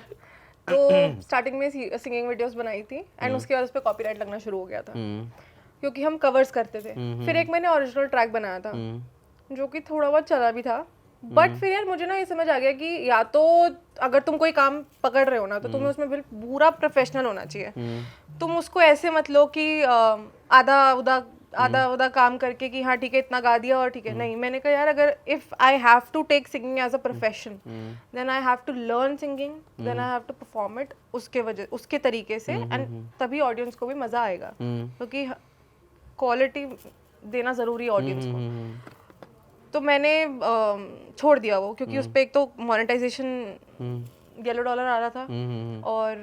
तो स्टार्टिंग में सिंगिंग वीडियोस बनाई थी, एंड उसके बाद उस पर कॉपीराइट लगना शुरू हो गया था, क्योंकि हम कवर्स करते थे। फिर एक मैंने ओरिजिनल ट्रैक बनाया था, जो कि थोड़ा बहुत चला भी था, बट फिर यार मुझे ना ये समझ आ गया कि या तो अगर तुम कोई काम पकड़ रहे हो ना, तो तुम्हें उसमें पूरा प्रोफेशनल होना चाहिए। तुम उसको ऐसे मत लो कि आधा उदा काम करके कि हाँ ठीक है इतना गा दिया और ठीक है। नहीं, मैंने कहा यार अगर if I have to take singing as a profession, then I have to learn singing, then I have to perform it उसके तरीके से, एंड तभी ऑडियंस को भी मजा आएगा, क्योंकि क्वालिटी देना जरूरी है ऑडियंस को। तो मैंने छोड़ दिया वो, क्योंकि उस पर एक तो मोनेटाइजेशन $, आ रहा था, और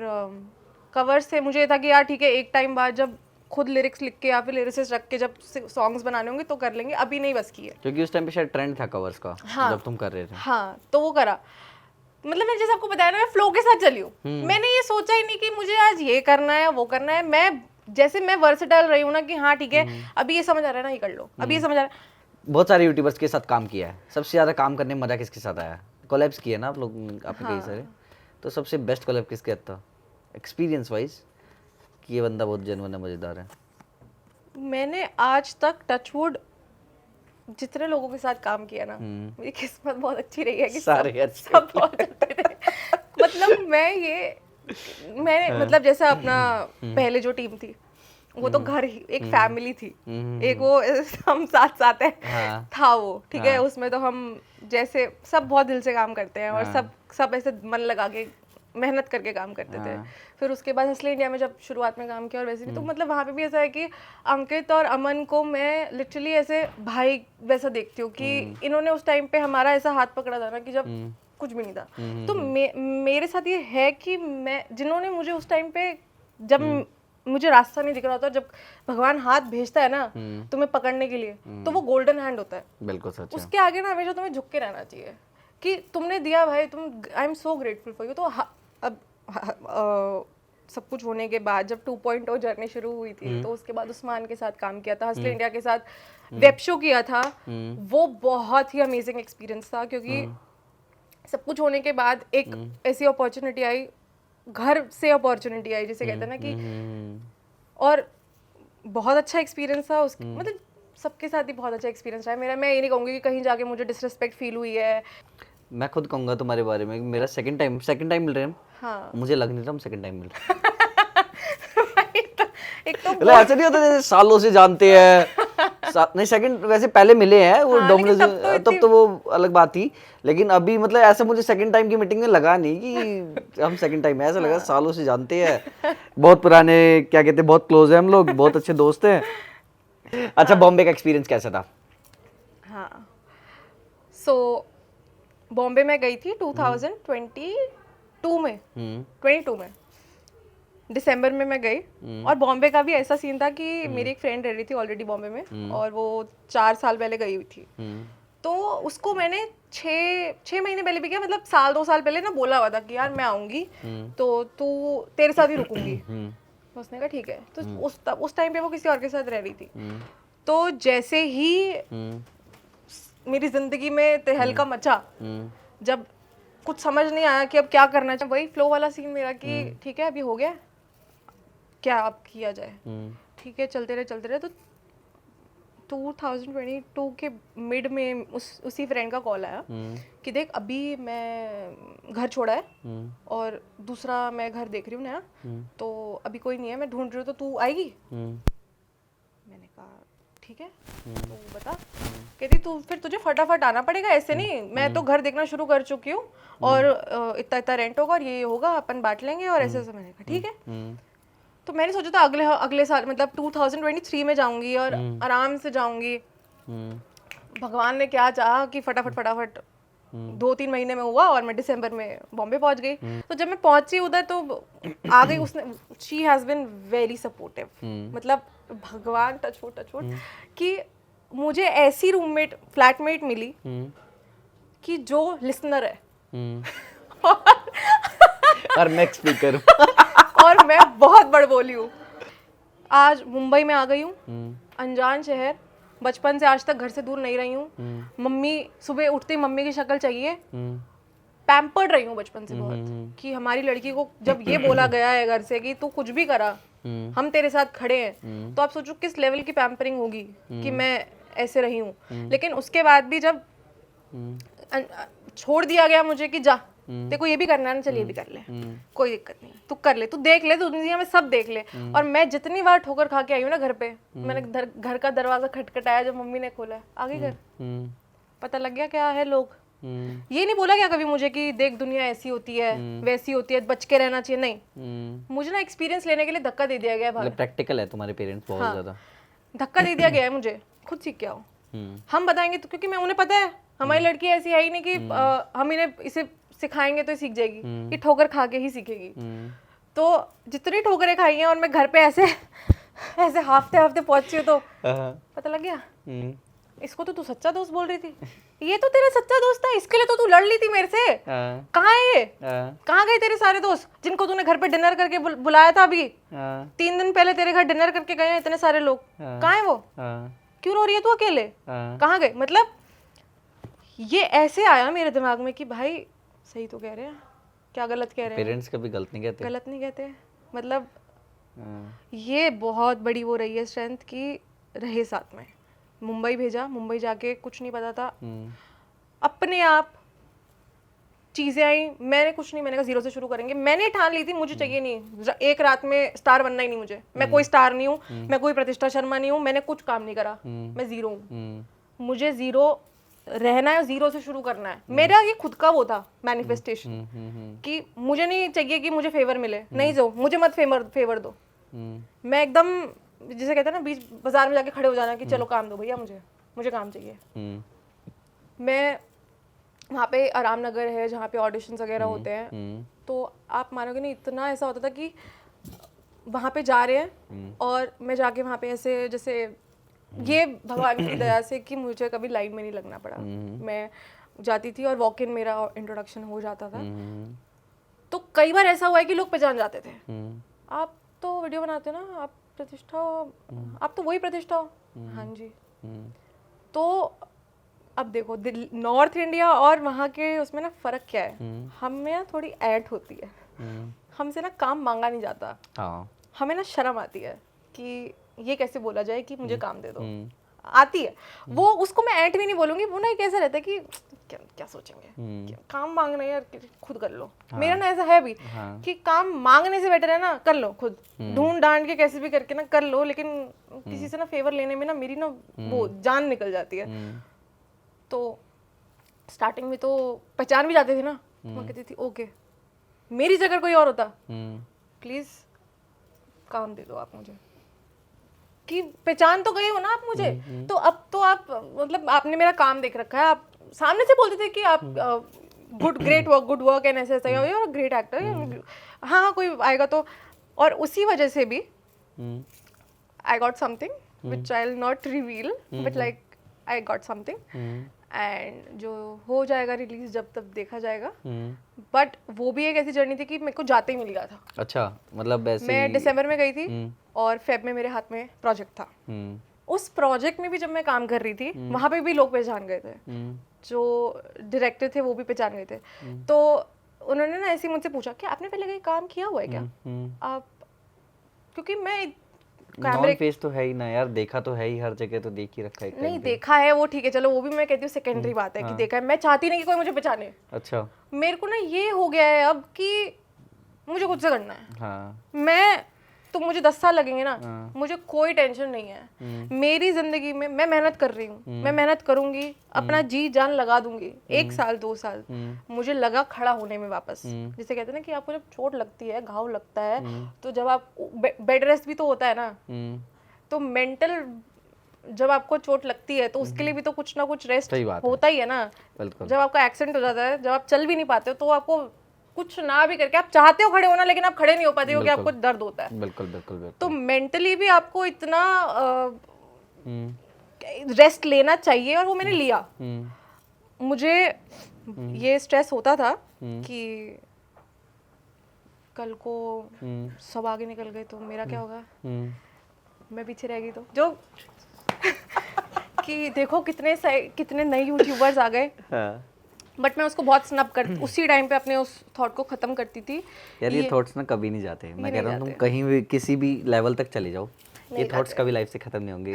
कवर्स से मुझे था कि यार ठीक है एक टाइम बाद जब खुद लिरिक्स लिख के या फिर लिरिसिस्ट रख के जब सॉन्ग्स बनाने होंगे तो कर लेंगे, अभी नहीं बस की है, क्योंकि उस टाइम पे शायद ट्रेंड था कवर्स का। हाँ, जब तुम कर रहे थे। हाँ, तो वो करा। मतलब मैंने जैसे आपको बताया ना, मैं फ्लो के साथ चली हूँ। मैंने ये सोचा ही नहीं कि मुझे आज ये करना है वो करना है। मैं वर्सेटाइल रही हूँ ना, कि हाँ ठीक है अभी ये समझ आ रहा है ना, ये कर लो, अभी ये समझ आ रहा है। बहुत सारे यूट्यूबर्स के साथ काम किया है, सबसे ज्यादा काम करने में मजा किसके साथ आया? कोलैब्स किए ना आप लोग, आपने कई सारे, तो सबसे बेस्ट कोलैब किसके साथ था एक्सपीरियंस वाइज, कि ये बंदा बहुत जेन्युइन है, मजेदार है? मैंने आज तक टचवुड जितने लोगों के साथ काम किया ना, मेरी किस्मत बहुत अच्छी रही है कि सब बहुत अच्छे थे। मतलब मैंने मतलब जैसा अपना पहले जो टीम थी, वो तो घर ही एक फैमिली थी, एक वो हम साथ साथ है था वो, ठीक है। उसमें तो हम जैसे सब बहुत दिल से काम करते हैं, और सब ऐसे मन लगा के मेहनत करके काम करते थे। फिर उसके बाद हसले इंडिया में जब शुरुआत में काम किया, और वैसे भी तो मतलब वहाँ पे भी ऐसा है कि अंकित और अमन को मैं लिटरली ऐसे भाई वैसा देखती हूँ, कि इन्होंने उस टाइम पे हमारा ऐसा हाथ पकड़ा था ना, कि जब कुछ भी नहीं था। तो मेरे साथ ये है कि जिन्होंने मुझे उस टाइम पे, जब मुझे रास्ता नहीं दिख रहा होता, जब भगवान हाथ भेजता है ना तुम्हें पकड़ने के लिए, तो वो गोल्डन हैंड होता है। बिल्कुल सच है। उसके आगे ना हमेशा तुम्हें झुक के रहना चाहिए, कि तुमने दिया भाई, I am so grateful for you. तो अब सब कुछ होने के बाद जब 2.0 जर्नी शुरू हुई थी, तो उसके बाद उस्मान के साथ काम किया था, हसले इंडिया के साथ वेब शो किया था, वो बहुत ही अमेजिंग एक्सपीरियंस था, क्योंकि सब कुछ होने के बाद एक ऐसी अपॉर्चुनिटी आई, घर से अपॉर्चुनिटी आई जिसे कहते हैं ना, कि और बहुत अच्छा एक्सपीरियंस था मतलब सबके साथ ही बहुत अच्छा एक्सपीरियंस रहा मेरा। मैं ये नहीं कहूँगी कि कहीं जाके मुझे डिसरिस्पेक्ट फील हुई है। मैं खुद कहूँगा तुम्हारे बारे में, मेरा सेकंड टाइम मिल रहे हैं। हाँ। मुझे लग नहीं रहा हम सेकंड टाइम मिल रहे हैं। एक तो ऐसा नहीं होता जैसे सालों से जानते हैं नहीं, सेकंड वैसे पहले मिले हैं वो डोमिनोज, तब तो वो अलग बात थी, लेकिन अभी मतलब ऐसा मुझे सेकंड टाइम की मीटिंग में लगा नहीं कि हम सेकंड टाइम, ऐसा लगा सालों से जानते हैं, बहुत पुराने क्या कहते हैं, बहुत क्लोज है हम लोग, बहुत अच्छे दोस्त हैं। अच्छा, बॉम्बे का एक्सपीरियंस कैसा था? हाँ, सो बॉम्बे में गई थी 2022 में, 22 में दिसंबर में मैं गई। और बॉम्बे का भी ऐसा सीन था कि मेरी एक फ्रेंड रह रही थी ऑलरेडी बॉम्बे में, और वो 4 साल पहले गई हुई थी। तो उसको मैंने 6 महीने पहले भी किया, मतलब 2 साल पहले ना बोला हुआ था कि यार मैं आऊंगी तो तू तेरे साथ ही रुकूंगी। उसने कहा ठीक है। तो उस टाइम पे वो किसी और के साथ रह रही थी। तो जैसे ही मेरी जिंदगी में तहलका मचा, जब कुछ समझ नहीं आया कि अब क्या करना चाहिए। वही फ्लो वाला सीन मेरा कि ठीक है अभी हो गया, क्या अब किया जाए, ठीक है चलते रहे। तो 2022 के मिड में उसी फ्रेंड का कॉल आया कि देख अभी मैं घर छोड़ा है और दूसरा मैं घर देख रही हूँ नया, तो अभी कोई नहीं है, मैं ढूंढ रही हूँ, तो तू आएगी? मैंने कहा ठीक है, तो बता। कहती तू फिर तुझे फटाफट आना पड़ेगा, ऐसे नहीं, मैं तो घर देखना शुरू कर चुकी हूँ और इतना रेंट होगा और ये होगा, अपन बांट लेंगे और ऐसे। मैंने कहा ठीक है। तो मैंने सोचा था अगले साल मतलब 2023 में जाऊंगी और आराम से जाऊंगी। भगवान ने क्या चाहा कि फटाफट 2-3 महीने में हुआ और मैं दिसंबर में बॉम्बे पहुंच गई। तो जब मैं पहुंची उधर तो आ गई, उसने she has been very supportive, मतलब भगवान टच वुड कि मुझे ऐसी रूममेट फ्लैटमेट मिली कि जो लिसनर है और मैं स्पीकर हूँ और मैं बहुत बड़ बोली हूँ। आज मुंबई में आ गई हूँ, अनजान शहर, बचपन से आज तक घर से दूर नहीं रही हूँ। मम्मी सुबह उठते ही मम्मी की शक्ल चाहिए, पैम्पर्ड रही हूँ बचपन से बहुत, कि हमारी लड़की को जब ये बोला गया है घर से कि तू कुछ भी करा हम तेरे साथ खड़े हैं, तो आप सोचो किस लेवल की पैम्परिंग होगी कि मैं ऐसे रही हूँ। लेकिन उसके बाद भी जब छोड़ दिया गया मुझे कि जा तेरे को ये भी करना है ना, चल ये भी कर ले, कोई दिक्कत नहीं, तू कर ले, तू देख ले, तू दुनिया में सब देख ले। और मैं जितनी बार ठोकर खा के आई हूँ ना घर पे, मैंने घर का दरवाजा खटखटाया, जब मम्मी ने खोला आ गई घर, पता लग गया क्या है लोग। ये नहीं बोला क्या कभी मुझे कि देख दुनिया ऐसी होती है वैसी होती है, बच के रहना चाहिए, नहीं। मुझे ना एक्सपीरियंस लेने के लिए धक्का दे दिया गया है। प्रैक्टिकल है तुम्हारे पेरेंट्स बहुत ज्यादा। धक्का दे दिया गया है मुझे, खुद सीख के आओ, हम बताएंगे तो, क्योंकि मैं उन्हें पता है हमारी लड़की ऐसी है ही नहीं कि हम इन्हें इसे सिखाएंगे तो सीख जाएगी, ये ठोकर खा के ही सीखेगी। तो जितनी ठोकरें खाई हैं और मैं घर पे ऐसे ऐसे हफ्ते पहुंची हूँ तो पता लग गया इसको तो तू सच्चा दोस्त बोल रही थी, ये तो तेरा सच्चा दोस्त था, इसके लिए तो तू लड़ ली थी मेरे से। कहाँ है ये? कहाँ गए तेरे सारे दोस्त जिनको तूने घर पे डिनर करके बुलाया था? अभी 3 दिन पहले तेरे घर डिनर करके गए हैं इतने सारे लोग, कहाँ है वो? क्यों रो रही है तू अकेले? कहाँ गए? मतलब ये ऐसे आया मेरे दिमाग में कि भाई सही तो कह रहे हैं, क्या गलत कह रहे हैं? पेरेंट्स कभी गलत नहीं कहते। मतलब ये बहुत बड़ी वो रही है स्ट्रेंथ की रहे साथ में। मुंबई भेजा, मुंबई जाके कुछ नहीं पता था, अपने आप चीजें आई, मैंने कुछ नहीं, मैंने कहा जीरो से शुरू करेंगे। मैंने ठान ली थी मुझे चाहिए नहीं एक रात में स्टार बनना ही नहीं मुझे, मैं कोई स्टार नहीं हूँ, मैं कोई प्रतिष्ठा शर्मा नहीं हूँ, मैंने कुछ काम नहीं करा, मैं जीरो हूँ, मुझे जीरो रहना है, जीरो से शुरू करना है। मेरा ये खुद का वो था मैनिफेस्टेशन कि मुझे नहीं चाहिए कि मुझे फेवर मिले, नहीं जो मुझे मत फेवर दो। मैं एकदम जिसे कहते हैं ना बीच बाजार में जाके खड़े हो जाना कि चलो काम दो भैया, मुझे काम चाहिए। मैं वहाँ पे आराम नगर है जहाँ पे ऑडिशंस वगैरह होते हैं, तो आप मानोगे नहीं इतना ऐसा होता था कि वहाँ पे जा रहे हैं और मैं जाके वहाँ पे ऐसे जैसे ये भगवान की दया से कि मुझे कभी लाइन में नहीं लगना पड़ा, मैं जाती थी और वॉक इन मेरा इंट्रोडक्शन हो जाता था। तो कई बार ऐसा हुआ है कि लोग पहचान जाते थे, आप तो वीडियो बनाते हो ना, आप प्रतिष्ठा हो, आप तो वही प्रतिष्ठा हो। हाँ जी। तो अब देखो नॉर्थ इंडिया और वहाँ के उसमें ना फर्क क्या है, हमें ना थोड़ी ऐट होती है, हमसे ना काम मांगा नहीं जाता, हमें ना शर्म आती है कि ये कैसे बोला जाए कि मुझे काम दे दो, आती है वो, उसको मैं ऐट भी नहीं बोलूंगी, वो ना एक ऐसा रहता है कि क्या सोचेंगे, काम मांगना है यार, खुद कर लो। मेरा ना ऐसा है भी कि काम मांगने से बेटर है ना कर लो, खुद ढूंढ डांड के कैसे भी करके ना कर लो, लेकिन किसी से ना फेवर लेने में ना मेरी ना वो जान निकल जाती है। तो स्टार्टिंग में तो पहचान भी जाते थे ना, मैं कहती थी ओके मेरी जगह कोई और होता प्लीज काम दे दो आप मुझे, कि पहचान तो गए हो ना आप मुझे, तो अब तो आप मतलब आपने मेरा काम देख रखा है, आप सामने से बोलते थे कि आप गुड वर्क एंड ऐसे यार ग्रेट एक्टर, हाँ कोई आएगा तो। और उसी वजह से भी I got something which I will not reveal, but like I got something and जो हो जाएगा रिलीज जब तब देखा जाएगा। बट वो भी एक ऐसी जर्नी थी कि मेरे को जाते ही मिल गया था। अच्छा, मतलब ऐसे मैं दिसंबर में गई थी और फेब में मेरे हाथ में प्रोजेक्ट था। उस प्रोजेक्ट में भी जब मैं काम कर रही थी वहां पे भी लोग पहचान गए थे, जो डायरेक्टर थे वो भी पहचान गए थे। तो उन्होंने ना ऐसे ही मुझसे पूछा कि आपने पहले कहीं काम किया हुआ है क्या आप, क्योंकि मैं नॉन फेस तो है ही ना यार, देखा तो है ही हर जगह, तो देख ही रखा है नहीं देखा है वो ठीक है, चलो वो भी मैं कहती हूँ सेकेंडरी बात है कि देखा है, मैं चाहती नहीं कि कोई मुझे पहचाने। अच्छा। मेरे को ना ये हो गया है अब कि मुझे खुद से करना है। हाँ। मैं तो मुझे 10 साल लगेंगे ना, मुझे कोई टेंशन नहीं है। मेरी जिंदगी में मैं मेहनत कर रही हूँ, मैं मेहनत करूंगी, अपना जी जान लगा दूंगी। 1 साल 2 साल मुझे लगा खड़ा होने में वापस। जिसे कहते हैं ना कि आपको जब चोट लगती है, घाव लगता है, तो जब आप बेड रेस्ट भी तो होता है ना, तो मेंटल जब आपको चोट लगती है तो उसके लिए भी तो कुछ ना कुछ रेस्ट होता ही है ना। जब आपका एक्सीडेंट हो जाता है, जब आप चल भी नहीं पाते हो, तो आपको कुछ ना भी करके आप चाहते हो खड़े होना, लेकिन आप खड़े नहीं हो पाते क्योंकि आपको दर्द होता है। बिल्कुल बिल्कुल बिल्कुल। तो मेंटली भी आपको इतना रेस्ट लेना चाहिए, और वो मैंने लिया। मुझे ये स्ट्रेस होता था कि कल को सब आगे निकल गए तो मेरा क्या होगा, मैं पीछे रह गई तो जो कि देखो कितने नए यूट्यूबर्स आ गए। बट मैं उसको बहुत स्नब कर उसी टाइम पे अपने उस थॉट को खत्म करती थी। यार ये थॉट्स ना कभी नहीं जाते, मैं कह रहा हूँ तुम कहीं भी किसी भी लेवल तक चले जाओ, ये थॉट्स कभी लाइफ से खत्म नहीं होंगे।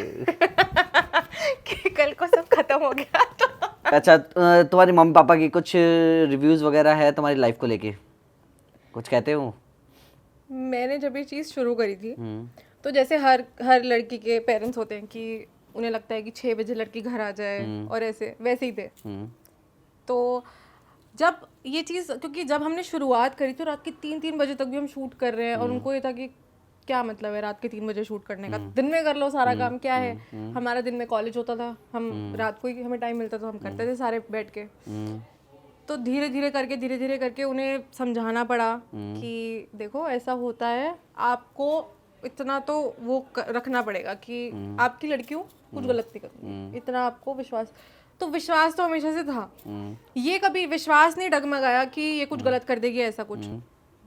कि कल को सब खत्म हो गया तो अच्छा, तुम्हारे मम्मी पापा की कुछ रिव्यूज वगैरह है तुम्हारी लाइफ को लेके, कुछ कहते हो? मैंने जब ये चीज़ शुरू करी थी तो जैसे हर लड़की के पेरेंट्स होते हैं कि उन्हें लगता है कि 6 बजे लड़की घर आ जाए, और ऐसे वैसे ही थे। तो जब ये चीज़, क्योंकि जब हमने शुरुआत करी तो रात के 3-3 बजे तक भी हम शूट कर रहे हैं, और उनको ये था कि क्या मतलब है रात के 3 बजे शूट करने का, दिन में कर लो सारा काम, क्या है। हमारा दिन में कॉलेज होता था, हम रात को ही हमें टाइम मिलता तो हम करते थे सारे बैठ के। तो धीरे धीरे करके उन्हें समझाना पड़ा कि देखो ऐसा होता है, आपको इतना तो वो रखना पड़ेगा कि आपकी लड़की हूँ, कुछ गलत नहीं करूँगी, इतना आपको विश्वास। तो विश्वास तो हमेशा से था, ये कभी विश्वास नहीं डगमगाया कि ये कुछ गलत कर देगी ऐसा कुछ।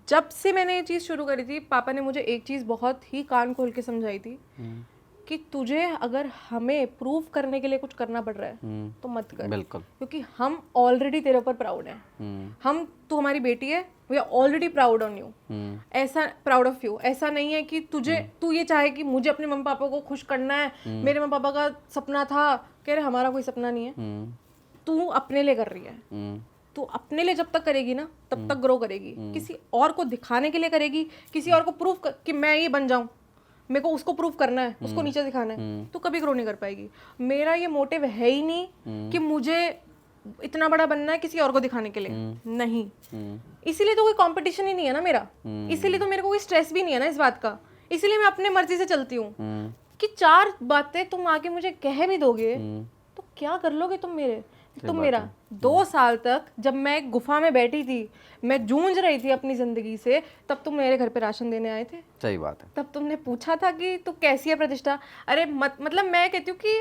जब से मैंने ये चीज़ शुरू करी थी, पापा ने मुझे एक चीज़ बहुत ही कान खोल के समझाई थी कि तुझे अगर हमें प्रूव करने के लिए कुछ करना पड़ रहा है तो मत कर, बिल्कुल, क्योंकि हम ऑलरेडी तेरे ऊपर प्राउड हैं। तू हमारी बेटी है, we are already proud on you, ऐसा प्राउड ऑफ यू। ऐसा नहीं है कि तू ये चाहे कि मुझे अपने मम्मी पापा को खुश करना है, मेरे मम्मी पापा का सपना था, कह रहे हमारा कोई सपना नहीं है, तू अपने लिए कर रही है। तू अपने लिए जब तक करेगी ना तब तक ग्रो करेगी, किसी और को दिखाने के लिए करेगी, किसी और को प्रूफ कि मैं ये बन जाऊं, मेरे को उसको प्रूफ करना है, उसको नीचे दिखाना है, तो कभी ग्रो नहीं कर पाएगी। मेरा ये मोटिव है ही नहीं कि मुझे इतना बड़ा बनना है किसी और को दिखाने के लिए, नहीं। इसीलिए तो कोई कंपटीशन ही नहीं है ना मेरा, इसीलिए तो मेरे को कोई स्ट्रेस भी नहीं है ना इस बात का, इसीलिए मैं अपने मर्जी से चलती हूँ कि 4 बातें तुम आके मुझे कह भी दोगे तो क्या कर लोगे तुम मेरा। 2 साल तक जब मैं गुफा में बैठी थी, मैं जूझ रही थी अपनी जिंदगी से, तब तुम मेरे घर पे राशन देने आए थे। सही बात है। तब तुमने पूछा था कि तू कैसी है प्रतिष्ठा। अरे मतलब मैं कहती हूँ कि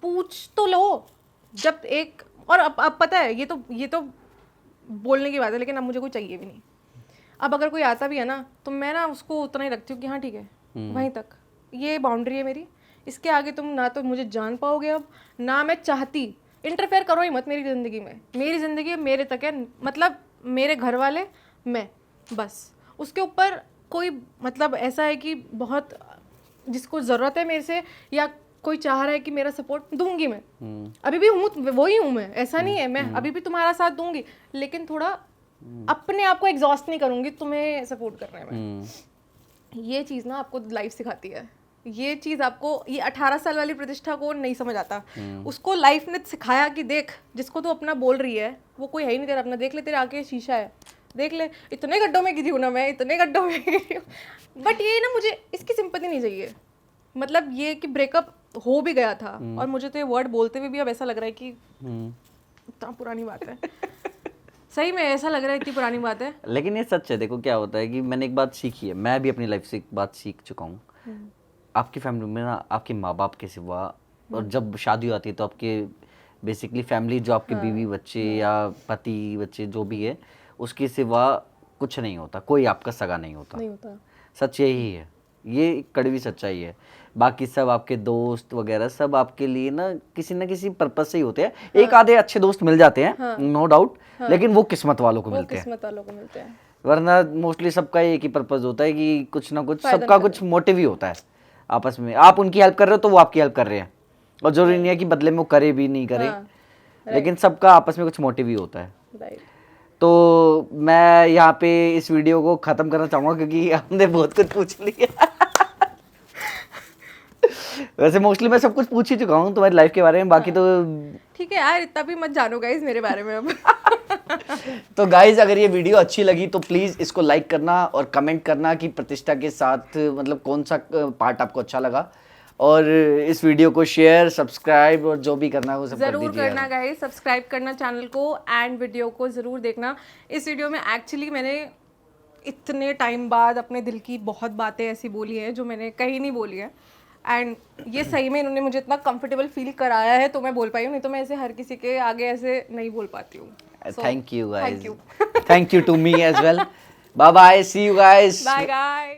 पूछ तो लो जब एक, और अब पता है ये तो बोलने की बात है, लेकिन अब मुझे कोई चाहिए भी नहीं। अब अगर कोई आता भी है ना तो मैं ना उसको उतना ही रखती हूँ कि हाँ ठीक है, वहीं तक ये बाउंड्री है मेरी, इसके आगे तुम ना तो मुझे जान पाओगे, अब ना मैं चाहती। इंटरफेयर करो ही मत मेरी ज़िंदगी में, मेरी ज़िंदगी मेरे तक है, मतलब मेरे घर वाले, मैं, बस। उसके ऊपर कोई मतलब ऐसा है कि बहुत जिसको ज़रूरत है मेरे से, या कोई चाह रहा है कि मेरा सपोर्ट, दूंगी मैं। अभी भी हूँ, वही हूँ मैं, ऐसा नहीं है, मैं अभी भी तुम्हारा साथ दूंगी, लेकिन थोड़ा अपने आप को एग्जॉस्ट नहीं करूँगी तुम्हें सपोर्ट करने में। ये चीज़ ना आपको लाइफ सिखाती है, ये चीज़ आपको, ये 18 साल वाली प्रतिष्ठा को नहीं समझ आता, उसको लाइफ ने सिखाया कि देख जिसको तू अपना बोल रही है वो कोई है ही नहीं तेरा अपना, देख ले तेरे आगे शीशा है, देख ले इतने गड्ढों में गिरी हूँ ना मैं, इतने गड्ढों में गिरी हूँ। बट ये ना मुझे इसकी सिंपैथी नहीं चाहिए, मतलब ये कि ब्रेकअप हो भी गया था और मुझे तो ये वर्ड बोलते हुए भी अब ऐसा लग रहा है कि इतना पुरानी बात है। सही में ऐसा लग रहा है इतनी पुरानी बात है, लेकिन ये सच है। देखो क्या होता है कि मैंने एक बात सीखी है, मैं भी अपनी लाइफ से एक बात सीख चुका हूँ। आपकी फैमिली में ना आपके माँ बाप के सिवा, और जब शादी होती है तो आपके बेसिकली फैमिली जो आपके बीवी बच्चे या पति बच्चे जो भी है उसके सिवा कुछ नहीं होता, कोई आपका सगा नहीं होता। नहीं होता। सच यही है, ये एक कड़वी सच्चाई है। बाकी सब आपके दोस्त वगैरह सब आपके लिए ना किसी पर्पज से ही होते हैं। एक आधे अच्छे दोस्त मिल जाते हैं, नो डाउट, लेकिन वो किस्मत वालों को वो मिलते हैं, किस्मत वालों को मिलते हैं। वरना मोस्टली सबका एक ही पर्पज होता है कि कुछ ना कुछ, सबका कुछ मोटिव ही होता है आपस में। आप उनकी हेल्प कर रहे हो तो वो आपकी हेल्प कर रहे हैं, और जरूरी नहीं है कि बदले में वो करे भी नहीं करे, लेकिन सबका आपस में कुछ मोटिव ही होता है। राइट। तो मैं यहाँ पे इस वीडियो को खत्म करना चाहूंगा क्योंकि हमने बहुत कुछ पूछ लिया। वैसे मोस्टली मैं सब कुछ पूछ ही चुका हूँ तुम्हारी लाइफ के बारे में, बाकी तो ठीक है यार, इतना भी मत जानो गाइस मेरे बारे में अब। तो गाइज अगर ये वीडियो अच्छी लगी तो प्लीज इसको लाइक करना और कमेंट करना कि प्रतिष्ठा के साथ मतलब कौन सा पार्ट आपको अच्छा लगा, और इस वीडियो को शेयर, सब्सक्राइब और जो भी करना है वो सब कर जरूर दीजिए। करना गाइस, सब्सक्राइब करना चैनल को, एंड वीडियो को जरूर देखना। इस वीडियो में एक्चुअली मैंने इतने टाइम बाद अपने दिल की बहुत बातें ऐसी बोली हैं जो मैंने कहीं नहीं बोली है, एंड ये सही में इन्होंने मुझे इतना कंफर्टेबल फील कराया है तो मैं बोल पाई हूँ, नहीं तो मैं ऐसे हर किसी के आगे ऐसे नहीं बोल पाती हूँ। Thank you guys, thank you. Thank you to me as well. Bye bye, see you guys. Bye guys.